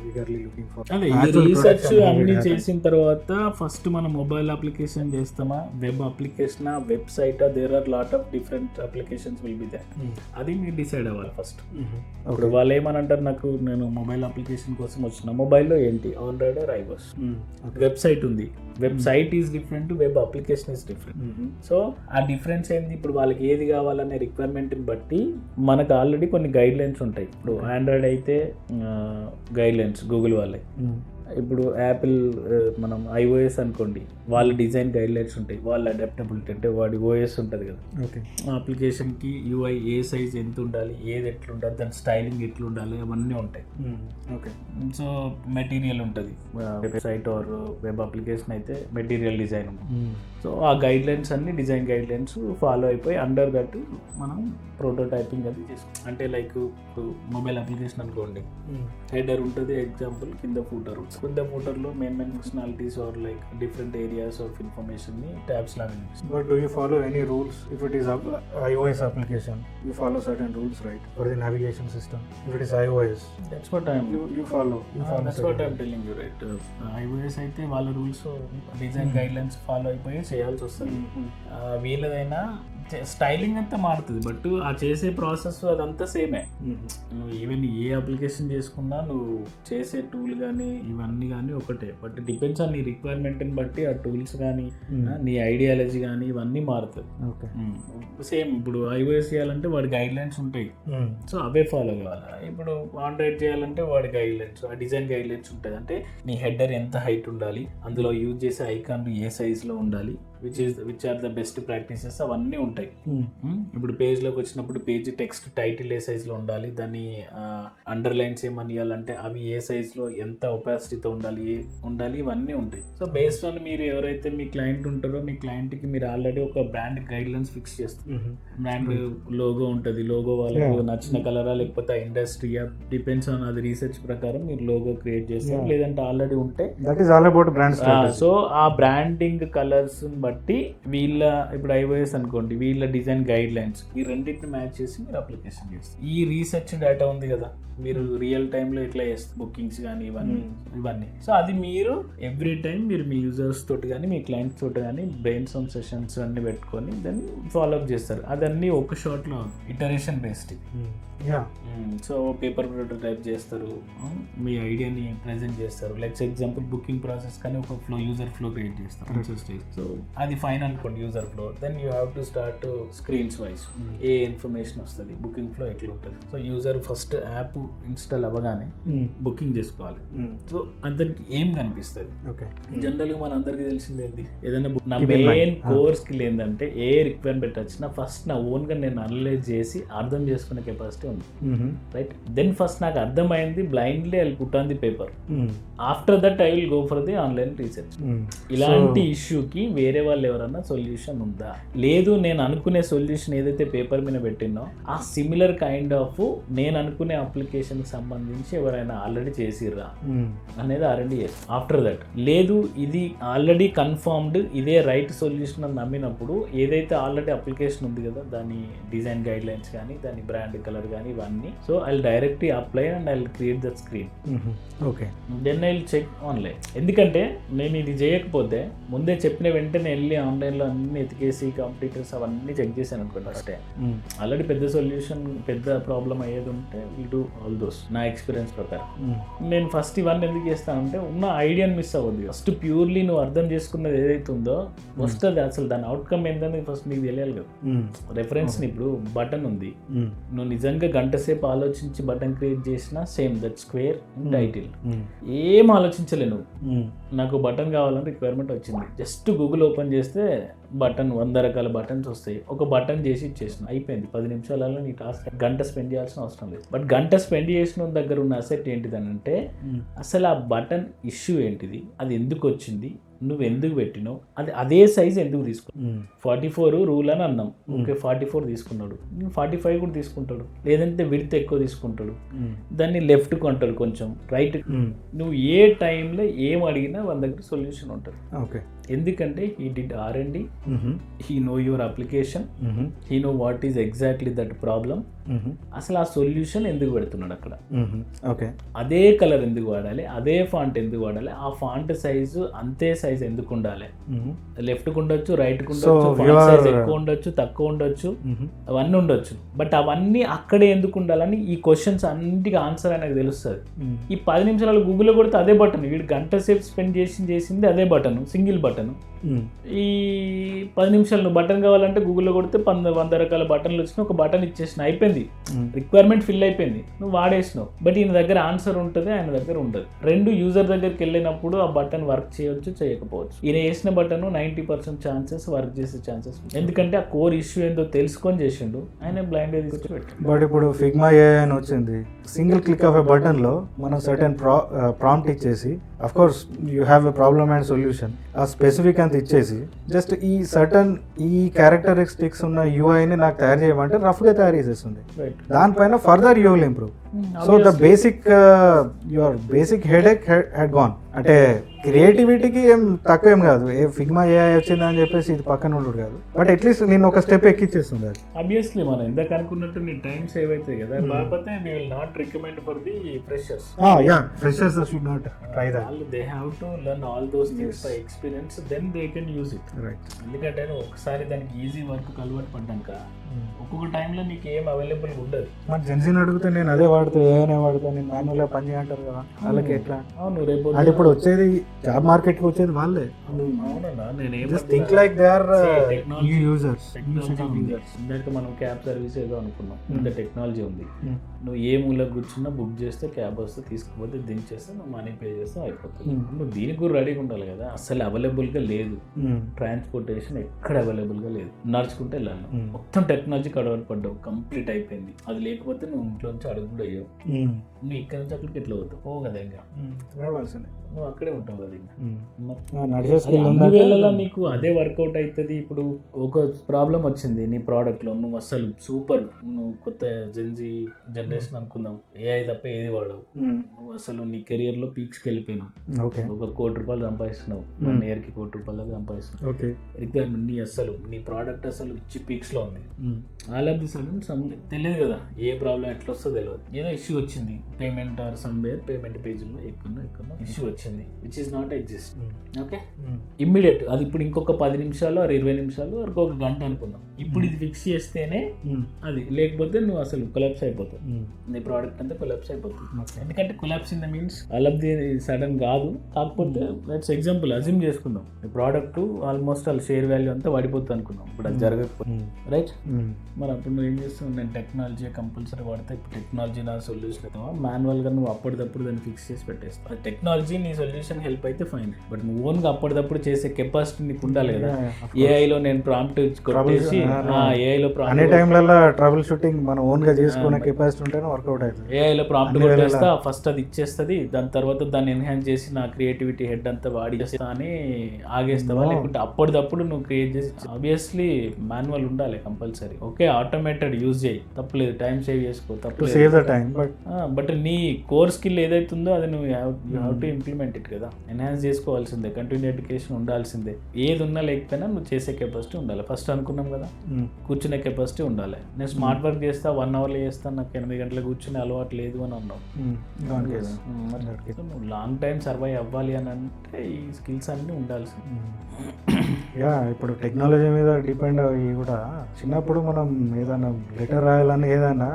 eagerly looking for అదే ఈ actual research production, how it అన్ని happens. చేసిన తర్వాత ఫస్ట్ మనం మొబైల్ అప్లికేషన్ చేస్తామా, web application, website, there are lot of different applications will be they. అది మీరు decide అవ్వాలి ఫస్ట్. ఇప్పుడు వాళ్ళు ఏమనంటారు, నేను మొబైల్ అప్లికేషన్ కోసం వచ్చిన, మొబైల్లో ఏంటి ఆండ్రాయిడ్ ఆర్ ఐఓఎస్, వెబ్సైట్ ఉంది, website is different, web application is different. So ఆ డిఫరెన్స్ ఏంది, ఇప్పుడు వాళ్ళకి ఏది కావాలనే రిక్వైర్మెంట్ని బట్టి మనకు ఆల్రెడీ కొన్ని గైడ్ లైన్స్ ఉంటాయి. ఇప్పుడు ఆండ్రాయిడ్ అయితే గైడ్ లైన్స్ గూగుల్ వాళ్ళే, ఇప్పుడు యాపిల్ మనం ఐఓఎస్ అనుకోండి, వాళ్ళ డిజైన్ గైడ్ లైన్స్ ఉంటాయి, వాళ్ళ అడాప్టబిలిటీ అంటే వాడి ఓఎస్ ఉంటుంది కదా, అప్లికేషన్కి యూఐ ఏ సైజ్ ఎంత ఉండాలి, ఏది ఎట్లా ఉండాలి, దాని స్టైలింగ్ ఎట్లా ఉండాలి, అవన్నీ ఉంటాయి. సో మెటీరియల్ ఉంటుంది, వెబ్సైట్ ఆర్ వెబ్ అప్లికేషన్ అయితే మెటీరియల్ డిజైన్ ఉంటుంది. సో ఆ గైడ్ లైన్స్ అన్ని డిజైన్ గైడ్ లైన్స్ ఫాలో అయిపోయి అండర్ దట్ మనం ప్రోటోటైపింగ్ అది చేసుకుంటాం. అంటే లైక్ ఇప్పుడు మొబైల్ అప్లికేషన్ అనుకోండి, హెడర్ ఉంటుంది, ఎగ్జాంపుల్ కింద ఫూటర్ ఉంటుంది, కింద ఫూటర్లో main functionalities or like different areas of ఇన్ఫర్మేషన్ని ట్యాబ్స్ లాగా అనిపిస్తుంది. But do you follow any rules? If it is iOS application, you follow certain rules, right? For the navigation system. If it is iOS, That's what I'm you follow. that's what I'm telling you, right? iOS అయితే వాళ్ళ rules design guide lines follow అయిపోయి చేయాల్సి వస్తుంది. వీళ్ళదైనా styling అంతా మారుతుంది, but ఆ చేసే process అదంతా సేమే. నువ్వు ఈవెన్ ఏ అప్లికేషన్ చేసుకున్నా నువ్వు చేసే టూల్ కానీ ఇవన్నీ కానీ ఒకటే, బట్ డిపెండ్స్ ఆన్ నీ రిక్వైర్మెంట్ని బట్టి ఆ టూల్స్ కానీ నీ ఐడియాలజీ కానీ ఇవన్నీ మారుతుంది. సేమ్ ఇప్పుడు iOS చేయాలంటే వాడి గైడ్ లైన్స్ ఉంటాయి, సో అవే ఫాలో కావాలి. ఇప్పుడు ఆండ్రాయిడ్ చేయాలంటే వాడి గైడ్ లైన్స్, ఆ డిజైన్ గైడ్ లైన్స్ ఉంటుంది. అంటే నీ హెడర్ ఎంత హైట్ ఉండాలి, అందులో యూజ్ చేసే ఐకాన్లు ఏ సైజ్లో ఉండాలి, which are the best practices, అవన్నీ ఉంటాయి. ఇప్పుడు పేజ్లోకి వచ్చినప్పుడు పేజ్ టెక్స్ట్ టైటిల్ ఏ సైజ్లో ఉండాలి, దాన్ని అండర్లైన్స్ ఏమని ఇవ్వాలంటే అవి ఏ సైజ్లో ఎంత ఒపాసిటీతో ఉండాలి, ఇవన్నీ ఉంటాయి. సో బేస్డ్ ఆన్ మీరు ఎవరైతే మీ క్లయింట్ ఉంటారో, మీ క్లయింట్కి మీరు ఆల్రెడీ ఒక బ్రాండ్ గైడ్ లైన్స్ ఫిక్స్ చేస్తారు. బ్రాండ్ లోగో ఉంటుంది, లోగో వాళ్ళకి నచ్చిన కలరా లేకపోతే ఇండస్ట్రీయా, డిపెండ్స్ ఆన్ అది రీసెర్చ్ ప్రకారం మీరు లోగో క్రియేట్ చేస్తారు. లేదంటే ఆల్రెడీ ఉంటే that is all about brand strategy. So ఆ బ్రాండింగ్ కలర్స్ బట్టి వీళ్ళ ఇప్పుడు ఐఓఎస్ అనుకోండి, వీళ్ళ డిజైన్ గైడ్ లైన్స్ ఈ రెండింటిని మ్యాచ్ చేసి మీరు అప్లికేషన్ చేస్తారు. ఈ రీసెర్చ్ డేటా ఉంది కదా, మీరు రియల్ టైంలో ఎట్లా చేస్తారు బుకింగ్స్ కానీ ఇవన్నీ. సో అది మీరు ఎవ్రీ టైం మీరు మీ యూజర్స్ తోటి కానీ మీ క్లయింట్స్ తోటి కానీ బ్రెయిన్ స్టార్మ్ సెషన్స్ అన్ని పెట్టుకొని దాన్ని ఫాలోఅప్ చేస్తారు. అదన్నీ ఒక షాట్లో iteration based. So paper prototype చేస్తారు, మీ ఐడియాని ప్రెజెంట్ చేస్తారు. లైక్ ఎగ్జాంపుల్ బుకింగ్ ప్రాసెస్ కానీ ఒక ఫ్లో, యూజర్ ఫ్లో క్రియేట్ చేస్తారు. సో అది ఫైన్ అనుకోండి user flow. Then you have to start screens wise ఏ ఇన్ఫర్మేషన్ వస్తుంది, బుకింగ్ ఫ్లో ఎట్లా ఉంటుంది. So user first app install అవ్వగానే బుకింగ్ చేసుకోవాలి. సో అందరికి ఏం కనిపిస్తుంది, జనరల్గా మన అందరికి తెలిసింది ఏంటి, ఏదైనా నా మెయిన్ కోర్ స్కిల్ ఏంటంటే ఏ రిక్వైర్మెంట్ వచ్చినా ఫస్ట్ నా ఓన్గా నేను అనలైజ్ చేసి అర్థం చేసుకునే కెపాసిటీ ఉంది, రైట్. దెన్ ఫస్ట్ నాకు అర్థమైంది, blindly I will put on the paper. After that I will go for the online research. ఇలాంటి ఇష్యూకి వేరే వాళ్ళు ఎవరన్నా సొల్యూషన్ ఉందా, లేదు నేను అనుకునే సొల్యూషన్ ఏదైతే పేపర్ మీద పెట్టినో ఆ సిమిలర్ కైండ్ ఆఫ్ నేను అనుకునే అప్లికేషన్ కి సంబంధించి ఎవరైనా ఆల్రెడీ చేసిర్రా అనేది R&D చేస్తాం. ఆఫ్టర్ దట్ లేదు ఇది ఆల్రెడీ కన్ఫర్మ్డ్ ఇదే రైట్ సొల్యూషన్ అని నమ్మినప్పుడు ఏదైతే ఆల్రెడీ అప్లికేషన్ ఉంది కదా దాని డిజైన్ గైడ్ లైన్స్ కానీ దాని బ్రాండ్ కలర్ కానీ ఇవన్నీ, so I directly apply and I create that screen. Okay, then I check online. ఎందుకంటే నేను ఇది చేయకపోతే ముందే చెప్పిన వెంటనే వెళ్ళి ఆన్లైన్లో అన్ని ఎతికేసి కంప్యూటర్స్ అవన్నీ చెక్ చేశాను అనుకోండి, ఫస్టే ఆల్రెడీ పెద్ద సొల్యూషన్ పెద్ద ప్రాబ్లం అయ్యేది ఉంటే విల్ డూ ఆల్ దోస్. నా ఎక్స్పీరియన్స్ ప్రకారం నేను ఫస్ట్ ఇవన్నీ ఎందుకు చేస్తానంటే ఉన్న ఐడియాని మిస్ అవ్వద్దు. ఫస్ట్ ప్యూర్లీ నువ్వు అర్థం చేసుకున్నది ఏదైతే ఉందో వస్తుంది, అసలు దాని అవుట్కమ్ ఏంటని ఫస్ట్ నీకు తెలియాలి కదా. రెఫరెన్స్ ఇప్పుడు బటన్ ఉంది, నువ్వు నిజంగా గంట సేపు ఆలోచించి బటన్ క్రియేట్ చేసినా సేమ్ దట్ స్క్వేర్ టైటిల్ ఏం ఆలోచించలే నువ్వు. నాకు బటన్ కావాలని రిక్వైర్మెంట్ వచ్చింది, జస్ట్ గూగుల్ ఓపెన్ చేస్తే బటన్ 100 రకాల బటన్స్ వస్తాయి, ఒక బటన్ చేసి ఇచ్చేసిన అయిపోయింది. 10 నిమిషాలలో నీ టాస్క్. గంట స్పెండ్ చేయాల్సిన అవసరం లేదు. బట్ గంట స్పెండ్ చేసిన దగ్గర ఉన్న అసెట్ ఏంటిదనంటే అసలు ఆ బటన్ ఇష్యూ ఏంటిది, అది ఎందుకు వచ్చింది, నువ్వు ఎందుకు పెట్టినావు, అది అదే సైజ్ ఎందుకు తీసుకున్నావు. 44 రూల్ అని అన్నాం, ఓకే 44 తీసుకున్నాడు, 45 కూడా తీసుకుంటాడు, లేదంటే విడ్త్ ఎక్కువ తీసుకుంటాడు, దాన్ని లెఫ్ట్ కొంటాడు కొంచెం రైట్. నువ్వు ఏ టైంలో ఏం అడిగినా వాళ్ళ దగ్గర సొల్యూషన్ ఉంటుంది. ఓకే, ఎందుకంటే he did R&D, he know your application, he know what is exactly that problem, అసలు ఆ సొల్యూషన్ ఎందుకు పెడుతున్నాడు అక్కడ, ఓకే, అదే కలర్ ఎందుకు వాడాలి, అదే ఫాంట్ ఎందుకు వాడాలి, ఆ ఫాంట్ సైజు అంతే సైజ్ ఎందుకు ఉండాలి, లెఫ్ట్ కు ఉండొచ్చు, రైట్ కు ఉండొచ్చు, ఫాంట్ సైజ్ ఎక్కువ ఉండొచ్చు, తక్కువ ఉండొచ్చు, అవన్నీ ఉండొచ్చు, బట్ అవన్నీ అక్కడే ఎందుకు ఉండాలని ఈ క్వశ్చన్స్ అన్నిటికీ ఆన్సర్ ఆయనకు తెలుస్తుంది. ఈ 10 నిమిషాలు గూగుల్లో కొడితే అదే బటన్, వీడు గంట సేపు స్పెండ్ చేసింది అదే బటన్, సింగిల్ బటన్. ఈ 10 నిమిషాలు నువ్వు బటన్ కావాలంటే గూగుల్లో కొడితే 100 రకాల బటన్లు వచ్చినాయి, ఒక బటన్ ఇచ్చేసిన, అయిపోయింది, రిక్వైర్మెంట్ ఫిల్ అయిపోయింది, నువ్వు వాడేసినావు. బట్ ఈయన దగ్గర ఆన్సర్ ఉంటుంది, ఆయన దగ్గర ఉండదు. రెండు యూజర్ దగ్గరికి వెళ్ళినప్పుడు ఆ బటన్ వర్క్ చేయొచ్చు, చేయకపోవచ్చు. ఈయన వేసిన బటన్ 90% ఛాన్సెస్ వర్క్ చేసే ఛాన్సెస్, ఎందుకంటే ఆ కోర్ ఇష్యూ ఏందో తెలుసుకొని చేసిండు, ఆయన బ్లైండ్ తీసుకొచ్చి పెట్టాడు. బట్ ఇప్పుడు ఫిగ్మా AI అని వచ్చింది, single click of a button లో మనం సర్టెన్ ప్రాంప్ట్ ఇచ్చేసి, of course you have a problem and solution, ఆ స్పెసిఫిక్ అంత ఇచ్చేసి జస్ట్ ఈ సర్టన్ ఈ క్యారెక్టరిస్టిక్స్ ఉన్న యూఐని నాకు తయారు చేయమంటే రఫ్ గా తయారు చేసేస్తుంది. దానిపైన further you will improve. So the basic your basic headache had gone. అంటే క్రియేటివిటీకి ఏం తక్కువ ఏం కాదు, ఏ ఫిగ్మా AI వచ్చింది అని చెప్పేసి ఇది పక్కన ఉండదు కాదు, బట్ అట్లీస్ట్ నేను ఒక స్టెప్ ఎక్కిచ్చేస్తుంది అది. ఆబ్వియస్లీ మనం ఇందాక అనుకున్నట్టు నీ టైం సేవ్ అవుతుంది కదా, కాకపోతే we will not recommend for the freshers. Yeah, freshers should not try that. They have to learn all those things by experience, then they can use it. Right. ఎందుకంటే నువ్వు ఒకసారి దానికి ఈజీ వర్క్ అలవాటు పడ్డాక ఒక్కొక్క టైంలో నీకు ఏం అవైలబుల్ ఉండదు. మరి జెన్సీని అడిగితే నేను అదే వాడుతా, ఏమైనా వాడుతా, నేను మాన్యువల్గా పని చేయంటారు కదా, వాళ్ళకి ఎట్లా? అవును, రేపు అది ఇప్పుడు వచ్చేది జాబ్ మార్కెట్ కి వచ్చేది వాళ్ళే. అవునన్నా, నేను just think like they are new users. ఇందాక మనం క్యాబ్ సర్వీస్ ఏదో అనుకున్నాం, ఇంత టెక్నాలజీ ఉంది, నువ్వు ఏ మూల కూర్చున్నా బుక్ చేస్తే క్యాబ్ వస్తే, తీసుకుపోతే దించేస్తే నువ్వు మనీ పే చేస్తే అయిపోతుంది. నువ్వు దీనికి కూడా రెడీగా ఉండాలి కదా, అసలు అవైలబుల్ గా లేదు, ట్రాన్స్పోర్టేషన్ ఎక్కడ అవైలబుల్ గా లేదు, నడుచుకుంటే వెళ్ళాలి, మొత్తం టెక్నాలజీకి అడవాటు పడ్డావు, కంప్లీట్ అయిపోయింది. అది లేకపోతే నువ్వు ఇంట్లో నుంచి అడుగు కూడా అయ్యావు, నువ్వు ఇక్కడ నుంచి అక్కడికి ఎట్లా పోతావు? ఓ కదా, ఇంకా నువ్వు అక్కడే ఉంటావు కదా, ఇంకా నీకు అదే వర్కౌట్ అవుతుంది. ఇప్పుడు ఒక ప్రాబ్లం వచ్చింది నీ ప్రోడక్ట్ లో, నువ్వు అసలు సూపర్, నువ్వు కొత్త జెన్జీ జనరేషన్ అనుకుందాం, AI తప్ప ఏది వాడవు, నువ్వు అసలు నీ కెరియర్ లో పీక్స్కి వెళ్ళిపోయినావు, ఒక ₹1 కోటి సంపాదిస్తున్నావు, 1 year కి ₹1 కోటి దాకా సంపాదిస్తున్నావు, రిక్వైర్మెంట్ నీ అసలు నీ ప్రోడక్ట్ అసలు ఇచ్చి పీక్స్ లో ఉంది. ఆల్ ఆఫ్ ది సడన్ తెలియదు కదా ఏ ప్రాబ్లం ఎట్లా వస్తుందో తెలియదు, ఏదో ఇష్యూ వచ్చింది, పేమెంట్ ఆర్ సమ్వేర్ పేమెంట్ పేజీలో ఎక్కడో ఇష్యూ వచ్చింది, which is not exist. Okay, immediate అది ఇప్పుడు ఇంకొక 10 నిమిషాలు ఆర్ 20 నిమిషాలు వరకు ఒక గంట అనుకుందాం, ఇప్పుడు ఇది ఫిక్స్ చేస్తేనే అది, లేకపోతే నువ్వు అసలు కొలాప్స్ అయిపోతావు, నీ ప్రోడక్ట్ అంతా కొలాప్స్ అయిపోతుంది. ఎందుకంటే collapse in the means all of the sudden కాదు, కాకపోతే లెట్స్ ఎగ్జాంపుల్ అజ్యూమ్ చేసుకుందాం, ఈ ప్రోడక్ట్ ఆల్మోస్ట్ వాళ్ళ షేర్ వాల్యూ అంతా పడిపోతుంది అనుకుందాం, ఇప్పుడు అది జరగకపోతే, రైట్? మరి అప్పుడు నువ్వు ఏం చేస్తావు, నేను టెక్నాలజీ కంపల్సరీ వాడితే, ఇప్పుడు టెక్నాలజీ నా సొల్యూషన్ అవుతావా, మాన్యువల్గా నువ్వు అప్పటిదప్పుడు దాన్ని ఫిక్స్ చేసి పెట్టేస్తావు. టెక్నాలజీ నీ సొల్యూషన్ హెల్ప్ అయితే ఫైన్, బట్ నువ్వు ఓన్గా అప్పటిదప్పుడు చేసే కెపాసిటీ నీకు ఉండాలి కదా. ఏఐలో నేను ప్రాంప్ట్ కొట్టేసి ఏఐలో అనే టైంలలో ట్రబుల్ షూటింగ్ మనం ఓన్ గా చేసుకునే కెపాసిటీ ఉంటేనే వర్కౌట్ అవుతుంది. ఏఐలో ప్రాంప్ట్ కొట్టేస్తా, ఫస్ట్ అది ఇచ్చేస్తుంది, దాని తర్వాత దాన్ని ఎన్హాన్స్ చేసి నా క్రియేటివిటీ హెడ్ అంతా వాడి చేస్తా అని ఆగేస్తావా, లేకుంటే అప్పటిదప్పుడు నువ్వు క్రియేట్ చేసి, ఆబ్వియస్లీ మాన్యువల్ ఉండాలి కంపల్సరీ. ఓకే, ఆటోమేటెడ్ యూజ్ చేయి, తప్పలేదు, టైం సేవ్ చేసుకో, తప్పలేదు, బట్ నీ కోర్ స్కిల్ ఏదైతుందో అది నువ్వు హ్యావ్ టు ఇంప్లిమెంట్ ఇట్ కదా, ఎన్హాన్స్ చేసుకోవాల్సిందే, కంటిన్యూ ఎడ్యుకేషన్ ఉండాల్సిందే, ఏది ఉన్నా లేకపోయినా నువ్వు చేసే కెపాసిటీ ఉండాలి. ఫస్ట్ అనుకున్నాం కదా, కూర్చునే కెపాసిటీ ఉండాలి. నేను స్మార్ట్ వర్క్ చేస్తా, 1 hourలో చేస్తా, నాకు 8 గంటలు కూర్చునే అలవాటు లేదు అని అన్నావు. నువ్వు లాంగ్ టైం సర్వైవ్ అవ్వాలి అని అంటే ఈ స్కిల్స్ అన్నీ ఉండాల్సింది. యా, ఇప్పుడు టెక్నాలజీ మీద డిపెండ్ అయ్యి కూడా చిన్నప్పుడు మనం ఏదైనా లెటర్ రాయాలని ఏదైనా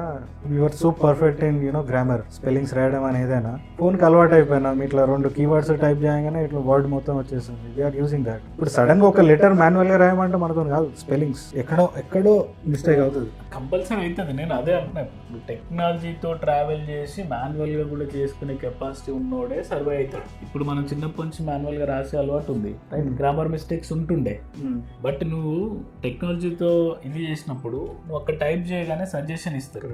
your so perfect in grammar, spellings రాయడం అని ఏదైనా ఫోన్కి అలవాటు అయిపోయినాం, ఇట్లా 2 keywords టైప్ చేయగానే ఇట్లా వర్డ్ మొత్తం వచ్చేస్తుంది. We're using that. ఇప్పుడు సడన్ గా ఒక లెటర్ మాన్యువల్గా రాయమంటే మనతో కాదు, స్పెల్లింగ్స్ ఎక్కడో మిస్టేక్ అవుతుంది, కంపల్సరీ అవుతుంది. నేను అదే అంటున్నాను, ఇప్పుడు టెక్నాలజీతో ట్రావెల్ చేసి మాన్యువల్గా కూడా చేసుకునే కెపాసిటీ ఉన్నోడే సర్వైవ్ అవుతాడు. ఇప్పుడు మనం చిన్నప్పటి నుంచి మాన్యువల్గా రాసే అలవాటు ఉంది, గ్రామర్ మిస్టేక్స్ ఉంటుండే, బట్ నువ్వు టెక్నాలజీతో ఇది చేసినప్పుడు నువ్వు అక్కడ టైప్ చేయగానే సజెషన్ ఇస్తారు.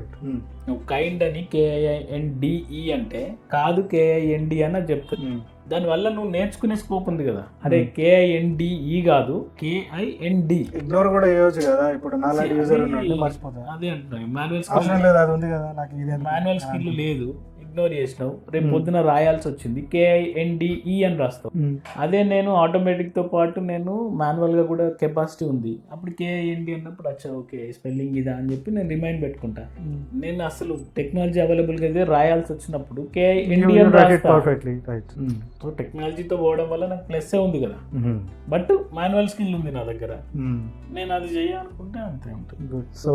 నువ్వు కైండ్ అని KINDE అంటే కాదు KIND అని చెప్తాను. దానివల్ల నువ్వు నేర్చుకునే స్కోప్ ఉంది కదా. అరే KINDE కాదు KIND, ఇగ్నోర్ కూడా చేయొచ్చు కదా. ఇప్పుడు నాలాంటి యూజర్ ఉన్నాడు మర్చిపోతా, అదే అంటున్నాను, మాన్యువల్ స్కిల్ లేదు, ఇగ్నోర్ చేసినావు, రేపు పొద్దున రాయాల్సి వచ్చింది KINDE అని రాస్తావు. అదే నేను ఆటోమేటిక్ తో పాటు నేను మాన్యువల్ గా కూడా కెపాసిటీ ఉంది, అప్పుడు KIND అన్నప్పుడు అచ్చా ఓకే స్పెల్లింగ్ ఇదా అని చెప్పి నేను రిమైండ్ పెట్టుకుంటా. నేను అసలు టెక్నాలజీ అవైలబుల్ గా అయితే రాయాల్సి వచ్చినప్పుడు KIND అని రాస్తా. సో టెక్నాలజీతో పోవడం వల్ల నాకు ప్లస్ ఉంది కదా, బట్ మాన్యువల్ స్కిల్ ఉంది నా దగ్గర, నేను అది చేయాలనుకుంటే అంతే ఉంటుంది. సో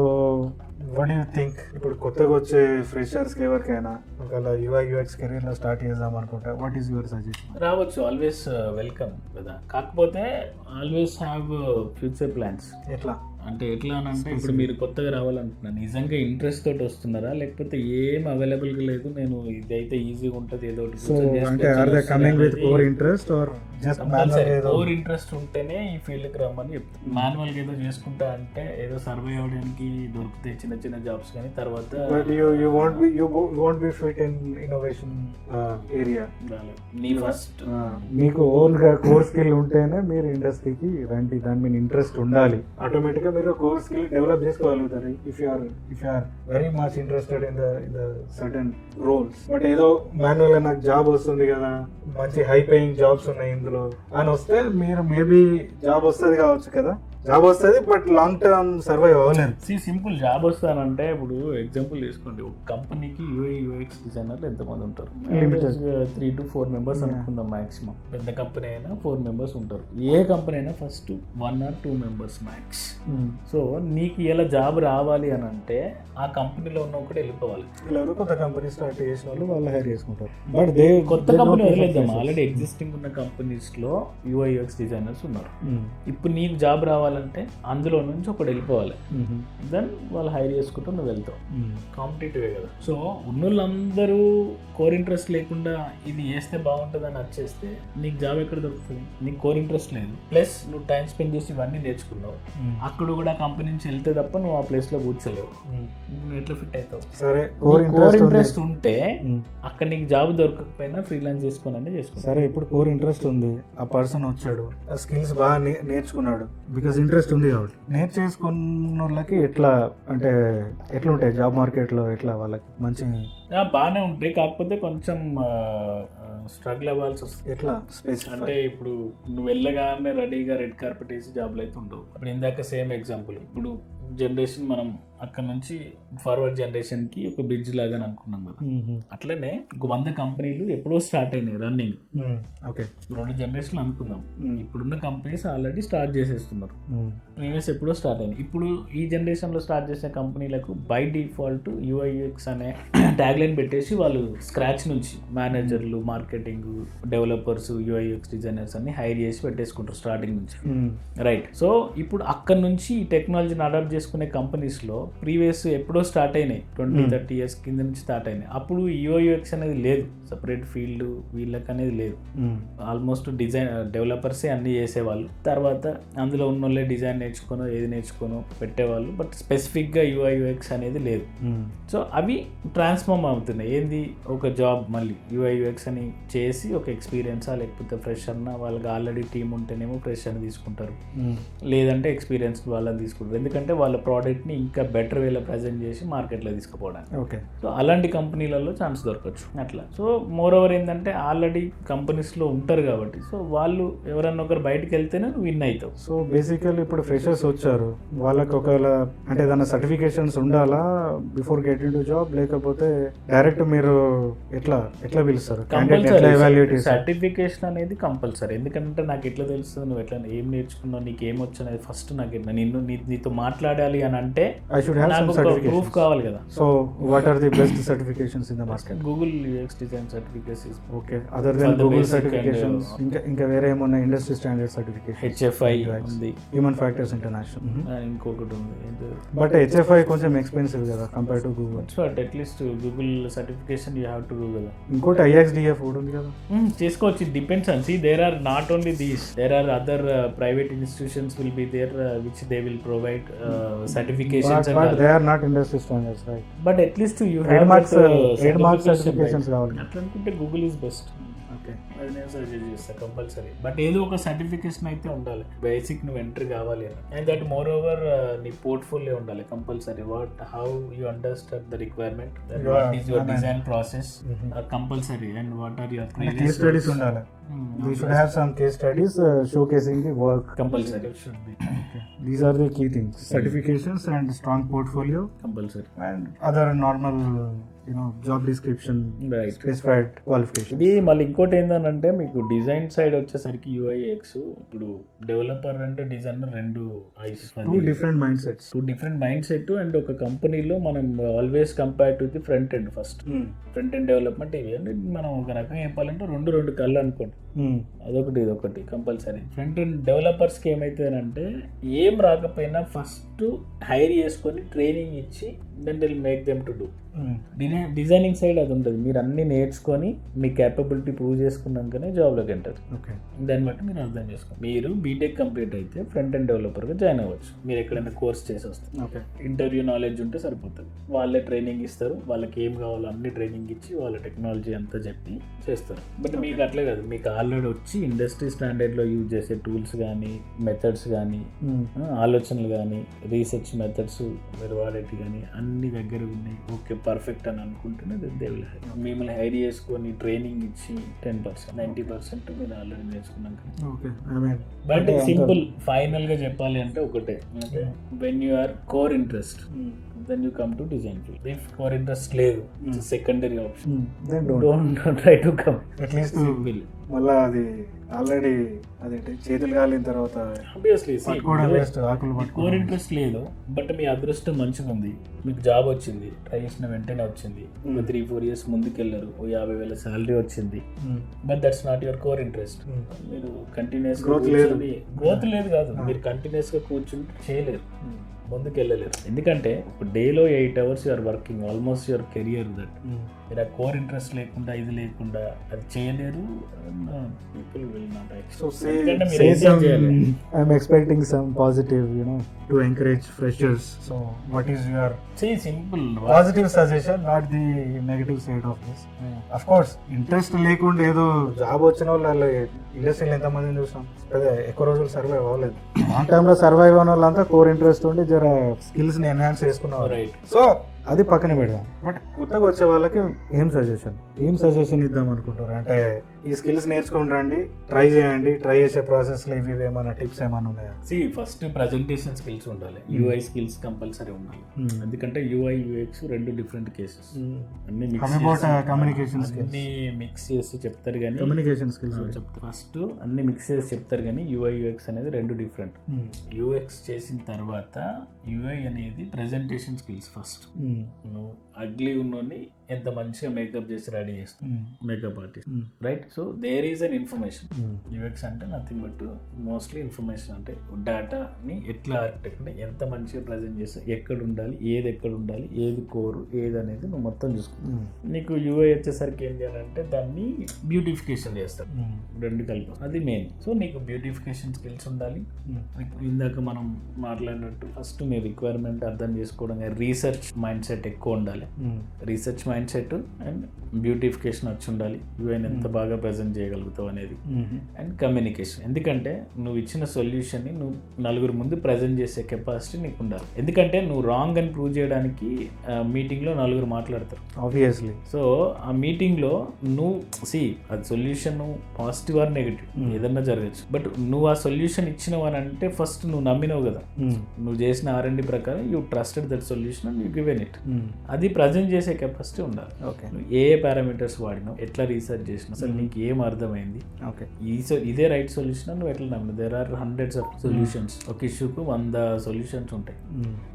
వాట్ యూ థింక్ ఇప్పుడు కొత్తగా వచ్చే ఫ్రెషర్స్ కి ఎవరికైనా ఒకవేళ UI UX కెరీర్ లో స్టార్ట్ చేద్దాం అనుకుంటే వాట్ ఈస్ యువర్ సజెషన్? రావచ్చు, ఆల్వేస్ వెల్కమ్ కదా, కాకపోతే ఆల్వేస్ హ్యావ్ ఫ్యూచర్ ప్లాన్స్. ఎట్లా అంటే ఎట్లా అని అంటే ఇప్పుడు మీరు కొత్తగా రావాలనుకుంటున్నారు, నిజంగా ఇంట్రెస్ట్ తోటి వస్తున్నారా, లేకపోతే ఏం అవైలబుల్ గా లేదు నేను ఇది అయితే ఈజీగా ఉంటుంది ఏదో కోర్ ఇంట్రెస్ట్ ఉంటేనే ఈ ఫీల్డ్ కి రమ్మని చెప్తాను. మాన్యువల్ గా ఏదో చేసుకుంటా అంటే ఏదో సర్వే అవడానికి దొరికితే చిన్న చిన్న జాబ్స్ కానీ తర్వాత నీ ఫస్ట్ మీకు ఓన్ గా కోర్ స్కిల్ ఉంటేనే మీరు ఇండస్ట్రీకి రండి, దాని మీద ఇంట్రెస్ట్ ఉండాలి. ఆటోమేటిక్ గా మీరు కోర్ స్కిల్ డెవలప్ చేసుకోగలుగుతారు if you are very much interested in the certain roles. But ఏదో మాన్యువల్ గా నాకు జాబ్ వస్తుంది కదా, మంచి హై పేయింగ్ జాబ్స్ ఉన్నాయి ఇందులో అని వస్తే మీరు మేబీ జాబ్ వస్తుంది కావచ్చు కదా, జాబ్ వస్తుంది బట్ లాంగ్ టర్మ్ సర్వైవ్ అవ్వలేదు. సింపుల్ జాబ్ వస్తానంటే ఇప్పుడు ఎగ్జాంపుల్ తీసుకోండి, ఒక కంపెనీకి UI UX డిజైనర్లు ఎంతమంది ఉంటారు? 3 to 4 మెంబర్స్ అనుకుందాం మాక్సిమం. పెద్ద కంపెనీ అయినా 4 మెంబర్స్ ఉంటారు, ఏ కంపెనీ అయినా first 1 or 2 members max. So నీకు ఇలా జాబ్ రావాలి అని అంటే ఆ కంపెనీలో ఉన్న ఒకటి వెళ్ళిపోవాలి. ఎవరు కొత్త కంపెనీ స్టార్ట్ చేసిన వాళ్ళు వాళ్ళు హైర్ చేసుకుంటారు, బట్ కొత్త కంపెనీ వదిలేద్దాం, ఆల్రెడీ ఎగ్జిస్టింగ్ ఉన్న కంపెనీస్ లో UI UX డిజైనర్స్ ఉన్నారు. ఇప్పుడు నీకు జాబ్ రావాలంటే అందులో నుంచి ఒకటి వెళ్ళిపోవాలి, దెన్ వాళ్ళు హైర్ చేసుకుంటూ నువ్వు వెళ్తావు. కాంపిటేటివే కదా. సో ఉన్నోళ్ళందరూ కోర్ ఇంట్రెస్ట్ లేకుండా ఇది చేస్తే బాగుంటుంది అని వచ్చేస్తే నీకు జాబ్ ఎక్కడ దొరుకుతుంది? నీకు కోర్ ఇంట్రెస్ట్ లేదు, ప్లస్ నువ్వు టైం స్పెండ్ చేసి ఇవన్నీ నేర్చుకున్నావు, అక్కడ కూడా కంపెనీ నుంచి వెళ్తే తప్ప నువ్వు ఆ ప్లేస్ లో కూర్చోలేవు, నువ్వు ఎట్లా ఫిట్ అవుతావు? సరే కోర్ ఇంట్రెస్ట్ ఉంటే అక్కడ నీకు జాబ్ దొరకకపోయినా ఫ్రీలాన్స్ చేసుకోవాలని చేసుకో. సరే ఇప్పుడు కోర్ ఇంట్రెస్ట్ ఉంది, ఆ పర్సన్ వచ్చాడు, ఆ స్కిల్స్ బాగా నేర్చుకున్నాడు, బికాస్ ఇంట్రెస్ట్ ఉంది కాబట్టి. నేర్చేసుకున్న వాళ్ళకి ఎట్లా అంటే ఎట్లా ఉంటాయి జాబ్ మార్కెట్ లో, ఎట్లా వాళ్ళకి మంచి బాగానే ఉంటాయి, కాకపోతే కొంచెం స్ట్రగుల్ అవ్వాల్సి వస్తుంది. ఎట్లా అంటే ఇప్పుడు నువ్వు వెళ్ళగానే రెడీగా రెడ్ కార్పెట్ వేసి జాబ్లు అయితే ఉండవు. ఇప్పుడు ఇందాక సేమ్ ఎగ్జాంపుల్, ఇప్పుడు జనరేషన్ మనం అక్కడ నుంచి ఫార్వర్డ్ జనరేషన్ కి ఒక బ్రిడ్జ్ లాగా అనుకున్నాం కదా, అట్లనే ఒక 100 కంపెనీలు ఎప్పుడో స్టార్ట్ అయినాయి రన్నింగ్. ఓకే 2 జనరేషన్లు అనుకుందాం, ఇప్పుడున్న కంపెనీస్ ఆల్రెడీ స్టార్ట్ చేసేస్తున్నారు, ప్రీవియస్ ఎప్పుడో స్టార్ట్ అయినాయి. ఇప్పుడు ఈ జనరేషన్ లో స్టార్ట్ చేసే కంపెనీలకు బై డిఫాల్ట్ UI UX అనే ట్యాగ్ లైన్ పెట్టేసి వాళ్ళు స్క్రాచ్ నుంచి మేనేజర్లు, marketing, developers, UI UX designers అన్ని హైర్ చేసి పెట్టేసుకుంటారు స్టార్టింగ్ నుంచి, రైట్? సో ఇప్పుడు అక్కడ నుంచి ఈ టెక్నాలజీని అడాప్ట్ చేసుకునే కంపెనీస్ లో ప్రీవియస్ ఎప్పుడో స్టార్ట్ అయినాయి, 20-30 years కింద నుంచి స్టార్ట్ అయినాయి. అప్పుడు UI UX అనేది లేదు, సపరేట్ ఫీల్డ్ వీళ్ళకి అనేది లేదు, ఆల్మోస్ట్ డిజైన్ డెవలపర్సే అన్ని చేసేవాళ్ళు. తర్వాత అందులో ఉన్న వాళ్ళే డిజైన్ నేర్చుకోనో ఏది నేర్చుకోనో పెట్టేవాళ్ళు, బట్ స్పెసిఫిక్ గా UI UX అనేది లేదు. సో అవి ట్రాన్స్ఫార్మ్ అవుతున్నాయి. ఏంది ఒక జాబ్ మళ్ళీ UI UX అని చేసి ఒక ఎక్స్పీరియన్సా లేకపోతే ఫ్రెషర్నా, వాళ్ళకి ఆల్రెడీ టీమ్ ఉంటేనేమో ఫ్రెషర్ని తీసుకుంటారు, లేదంటే ఎక్స్పీరియన్స్ వాళ్ళని తీసుకుంటారు, ఎందుకంటే వాళ్ళ ప్రోడక్ట్ని ఇంకా బెటర్ వేలో ప్రజెంట్ చేసి మార్కెట్లో తీసుకుపోవడానికి. ఓకే, సో అలాంటి కంపెనీలలో ఛాన్స్ దొరకచ్చు అట్లా. సో మోర్ ఓవర్ ఏంటంటే ఆల్రెడీ కంపెనీస్లో ఉంటారు కాబట్టి, సో వాళ్ళు ఎవరన్నా ఒకరు బయటకు వెళ్తేనే నువ్వు విన్ అవుతావు. సో బేసికల్లీ ఇప్పుడు ఫ్రెషర్స్ వచ్చారు, వాళ్ళకి ఒకవేళ అంటే ఏదైనా సర్టిఫికేషన్స్ ఉండాలా బిఫోర్ గెటింగ్ టు జాబ్, లేకపోతే డైరెక్ట్ మీరు ఎట్లా పిలుస్తారు? సర్టిఫికేషన్ అనేది కంపల్సరీ, ఎందుకంటే నాకు ఎట్లా తెలుస్తుంది నువ్వు ఎట్లా ఏం నేర్చుకున్నావు, నీకు ఏమొచ్చు అనేది ఫస్ట్ నాకు నీతో మాట్లాడాలి అని అంటే ప్రూఫ్ కావాలి కదా. So what are the best certifications in the market? Google UX design certifications. Okay, other then Google certifications ఇంకా వేరే ఏమన్నా ఇండస్ట్రీ స్టాండర్డ్ సర్టిఫికేషన్? HFI ఉంది, హ్యూమన్ ఫ్యాక్టర్స్ ఇంటర్నేషనల్, ఇంకొకటి ఉంది. బట్ HFI కొంచెం ఎక్స్పెన్సివ్ కదా compare to Google. But at least Google certification you have to do కదా. ఇంకోటి IXDF కూడా ఉంది కదా, చేసుకోవచ్చు. It depends on, see there are not only these, there are other private institutions will be there which they will provide certifications, but they are not industry standards, right? But at least you have trademark certifications కావాలి. అట్లా అనుకుంటే Google is best. Okay. అది నేను suggest చేస్తాను compulsory. But ఏదో ఒక certification అయితే ఉండాలి, బేసిక్ నువ్వు ఎంట్రీ కావాలి అని. అండ్ దట్ మోర్ ఓవర్ నీ పోర్ట్ఫోలియో ఉండాలి compulsory. How you understand the requirement, what is your design process compulsory, and what are your case studies ఉండాలి. We should have some case studies showcasing the work. Compulsory should be. Okay. These are the key things: certifications and strong portfolio, compulsory, and other normal, job description, right, specified qualifications. ఇది మళ్ళీ ఇంకోటి ఏంటంటే మీకు design side వచ్చేసరికి UIX, ఇప్పుడు developer అంటే designer రెండు ice, two different mind set. And ఒక కంపెనీలో మనం always compare to the front end. First front end development ఇవి అంటే మనం ఒక రకంగా చెప్పాలంటే రెండు కళ్ళు అనుకోండి, అదొకటి ఇదొకటి కంపల్సరీ. ఫ్రంట్ ఎండ్ డెవలపర్స్కి ఏమైతుందంటే ఏం రాకపోయినా ఫస్ట్ హైర్ చేసుకొని ట్రైనింగ్ ఇచ్చి then will make them to do. Designing side అది ఉంటుంది, మీరు అన్ని నేర్చుకొని మీ క్యాపబిలిటీ ప్రూవ్ చేసుకున్నాకనే జాబ్లోకి ఎంటర్. ఓకే, దాన్ని బట్టి మీరు అర్థం చేసుకోండి. మీరు బీటెక్ కంప్లీట్ అయితే ఫ్రంట్ ఎండ్ డెవలపర్గా జాయిన్ అవ్వచ్చు, మీరు ఎక్కడైనా కోర్స్ చేసి వస్తారు. ఓకే, ఇంటర్వ్యూ నాలెడ్జ్ ఉంటే సరిపోతుంది, వాళ్ళే ట్రైనింగ్ ఇస్తారు, వాళ్ళకి ఏం కావాలో అన్ని ట్రైనింగ్ ఇచ్చి వాళ్ళ టెక్నాలజీ అంతా చెప్పి చేస్తారు. బట్ మీకు అట్లే కాదు, మీకు ఆల్రెడీ వచ్చి ఇండస్ట్రీ స్టాండర్డ్లో యూజ్ చేసే టూల్స్ కానీ, మెథడ్స్ కానీ, ఆలోచనలు కానీ, రీసెర్చ్ మెథడ్స్ మీరు వాడేటి కానీ అన్ని దగ్గర ఉన్నాయి. ఓకే పర్ఫెక్ట్ అని అనుకుంటేనే మిమ్మల్ని హైర్ చేసుకొని ట్రైనింగ్ ఇచ్చి 10%, 90% మీరు ఆల్రెడీ నేర్చుకున్నాక. బట్ సింపుల్ ఫైనల్ గా చెప్పాలి అంటే ఒకటే, when you are core interest then you come to design field. If core interest లేదు, secondary option, don't try to come. At least మళ్ళీ అది ఆల్రెడీ అదేంటి చేతులు కాలిన తర్వాత ఆబ్వియస్లీ కోర్ ఇంట్రెస్ట్ లేదు, బట్ మీ అదృష్టం మంచిగా ఉంది, మీకు జాబ్ వచ్చింది, ట్రై చేసిన వెంటనే వచ్చింది, 3-4 years ముందుకెళ్ళరు, 50,000 శాలరీ వచ్చింది, but that's not your core interest. మీరు కంటిన్యూస్ గ్రోత్ లేదు కాదు, మీరు కంటిన్యూస్ గా కూర్చుంటే చేయలేరు, ముందుకు వెళ్ళలేరు. ఎందుకంటే ఇప్పుడు డేలో 8 hours you're working, almost your career that. మీరు ఆ కోర్ ఇంట్రెస్ట్ లేకుండా ఇది లేకుండా అది చేయలేరు. People will not I'm expecting some positive, to encourage freshers. So what is your simple positive suggestion, not the negative side of this? Of course, interest లేకుండా ఏదో job వచ్చిన వాళ్ళు ఇండస్ట్రీలో ఎంతమందిని చూసాం, ఎక్కువ రోజులు సర్వైవ్ అవ్వలేదు. లాంగ్ టైమ్ లో సర్వైవ్ అయిన వాళ్ళంతా కోర్ ఇంట్రెస్ట్ ఉండి జర స్కిల్స్ ని ఎన్హాన్స్ చేసుకున్నారు. రైట్, సో అది పక్కన పెడదాం. బట్ కొత్తగా వచ్చే వాళ్ళకి ఏం సజెషన్ ఇద్దాం అనుకుంటారు? అంటే ఈ స్కిల్స్ నేర్చుకుని రండి, ట్రై చేయండి, ట్రై చేసే ప్రాసెస్ లో ఇవి ఏమైనా టిప్స్ ఏమైనా ఉన్నాయా? ఫస్ట్ ప్రజెంటేషన్ స్కిల్స్ ఉండాలి, UI స్కిల్స్ కంపల్సరీ ఉండాలి. ఎందుకంటే UI UX రెండు డిఫరెంట్ కేసెస్, అన్ని మిక్స్ చేసి చెప్తారు కానీ కమ్యూనికేషన్ స్కిల్స్ చెప్తారు. ఫస్ట్ అన్ని మిక్స్ చేసి చెప్తారు కానీ UI UX అనేది రెండు డిఫరెంట్. UX చేసిన తర్వాత UI అనేది ప్రెజెంటేషన్ స్కిల్స్. ఫస్ట్ నువ్వు అగ్లీ ఉన్నోని ఎంత మంచిగా మేకప్ చేసి రెడీ చేస్తాం, makeup artist, right? So there is an information. UX అంటే నథింగ్ బట్ మోస్ట్లీ ఇన్ఫర్మేషన్. అంటే డేటాని ఎట్లా ఆర్కిటెక్ట్ ఎంత మంచిగా ప్రజెంట్ చేస్తా, ఎక్కడ ఉండాలి, ఏది కోరు, ఏది అనేది నువ్వు మొత్తం చూసుకుంటావు. నీకు UI వచ్చేసరికి ఏం చేయాలంటే దాన్ని బ్యూటిఫికేషన్ చేస్తారు, రెండు కలిపి, అది మెయిన్. సో నీకు బ్యూటిఫికేషన్ స్కిల్స్ ఉండాలి. ఇందాక మనం మాట్లాడినట్టు ఫస్ట్ మీ రిక్వైర్మెంట్ అర్థం చేసుకోవడం, రీసెర్చ్ మైండ్ సెట్ ఎక్కువ ఉండాలి. Research mind set and beautification వచ్చి ఉండాలి, యూఐని ఎంత బాగా ప్రజెంట్ చేయగలుగుతావు అనేది. అండ్ కమ్యూనికేషన్, ఎందుకంటే నువ్వు ఇచ్చిన సొల్యూషన్ని నువ్వు నలుగురు ముందు ప్రజెంట్ చేసే కెపాసిటీ నీకు ఉండాలి. ఎందుకంటే నువ్వు రాంగ్ అని ప్రూవ్ చేయడానికి మీటింగ్లో నలుగురు మాట్లాడతారు ఆబ్వియస్లీ. సో ఆ మీటింగ్లో నువ్వు అది సొల్యూషన్ పాజిటివ్ ఆర్ నెగిటివ్ ఏదన్నా జరగచ్చు, బట్ నువ్వు ఆ సొల్యూషన్ ఇచ్చినవు అని అంటే ఫస్ట్ నువ్వు నమ్మినవు కదా, నువ్వు చేసిన R&D ప్రకారం you trusted that solution and you given it. అది ప్రజెంట్ చేసే కెపాసిటీ ఉండాలి. ఓకే, ఏ పారామీటర్స్ వాడినావు, ఎట్లా రీసెర్చ్ చేసినావు, అసలు నీకు ఏం అర్థమైంది, ఓకే ఇదే రైట్ సొల్యూషన్ నువ్వు ఎట్లా నమ్మినావు. There are hundreds of solutions, ఒక ఇష్యూకు 100 సొల్యూషన్స్ ఉంటాయి.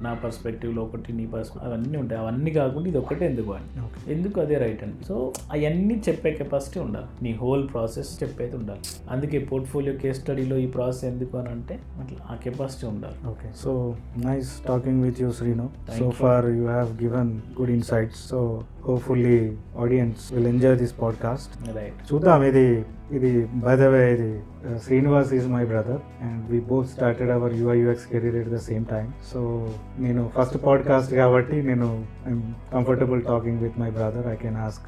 నా పర్స్పెక్టివ్లో ఒకటి, నీ పర్స్పెక్టివ్ అవన్నీ ఉంటాయి. అవన్నీ కాకుండా ఇది ఒకటే ఎందుకు అని, ఎందుకు అదే రైట్ అని. సో అవన్నీ చెప్పే కెపాసిటీ ఉండాలి, నీ హోల్ ప్రాసెస్ చెప్పేది ఉండాలి. అందుకే పోర్ట్ఫోలియో కేస్ స్టడీలో ఈ ప్రాసెస్ ఎందుకు అని అంటే అట్లా ఆ కెపాసిటీ ఉండాలి. Okay, so nice talking with you Sreenu. So far you have given good insights. So hopefully audience will enjoy this podcast. Right. చూద్దాం, ఇది బై ద వే ఇది Srinivas is my brother and we both started our UI UX career at the same time. So నేను first podcast కాబట్టి I'm comfortable talking with my brother. I can ask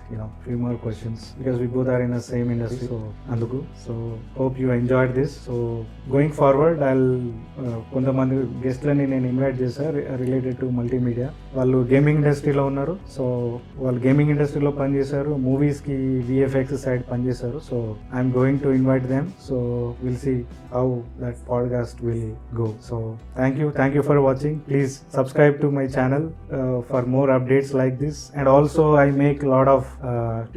few more questions because we both are in the same industry. So అందుకు hope you enjoyed this. So going forward I'll కొంతమంది గెస్ట్లని నేను invite చేశాను related to multimedia. వాళ్ళు gaming ఇండస్ట్రీలో ఉన్నారు. సో వాళ్ళు gaming ఇండస్ట్రీలో పనిచేశారు, మూవీస్కి విఎఫ్ఎక్స్ సైడ్ పనిచేశారు. So I'm going to invite them. So will see how that podcast will go. So thank you for watching. Please subscribe to my channel for more updates like this. And also I make lot of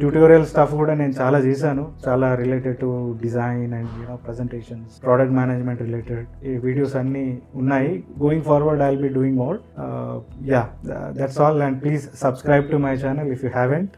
tutorial stuff కూడా నేను చాలా చేశాను, చాలా related to design and presentations, product management related ఈ videos అన్నీ ఉన్నాయి. Going forward I will be doing more. That's all, and please subscribe to my channel if you haven't.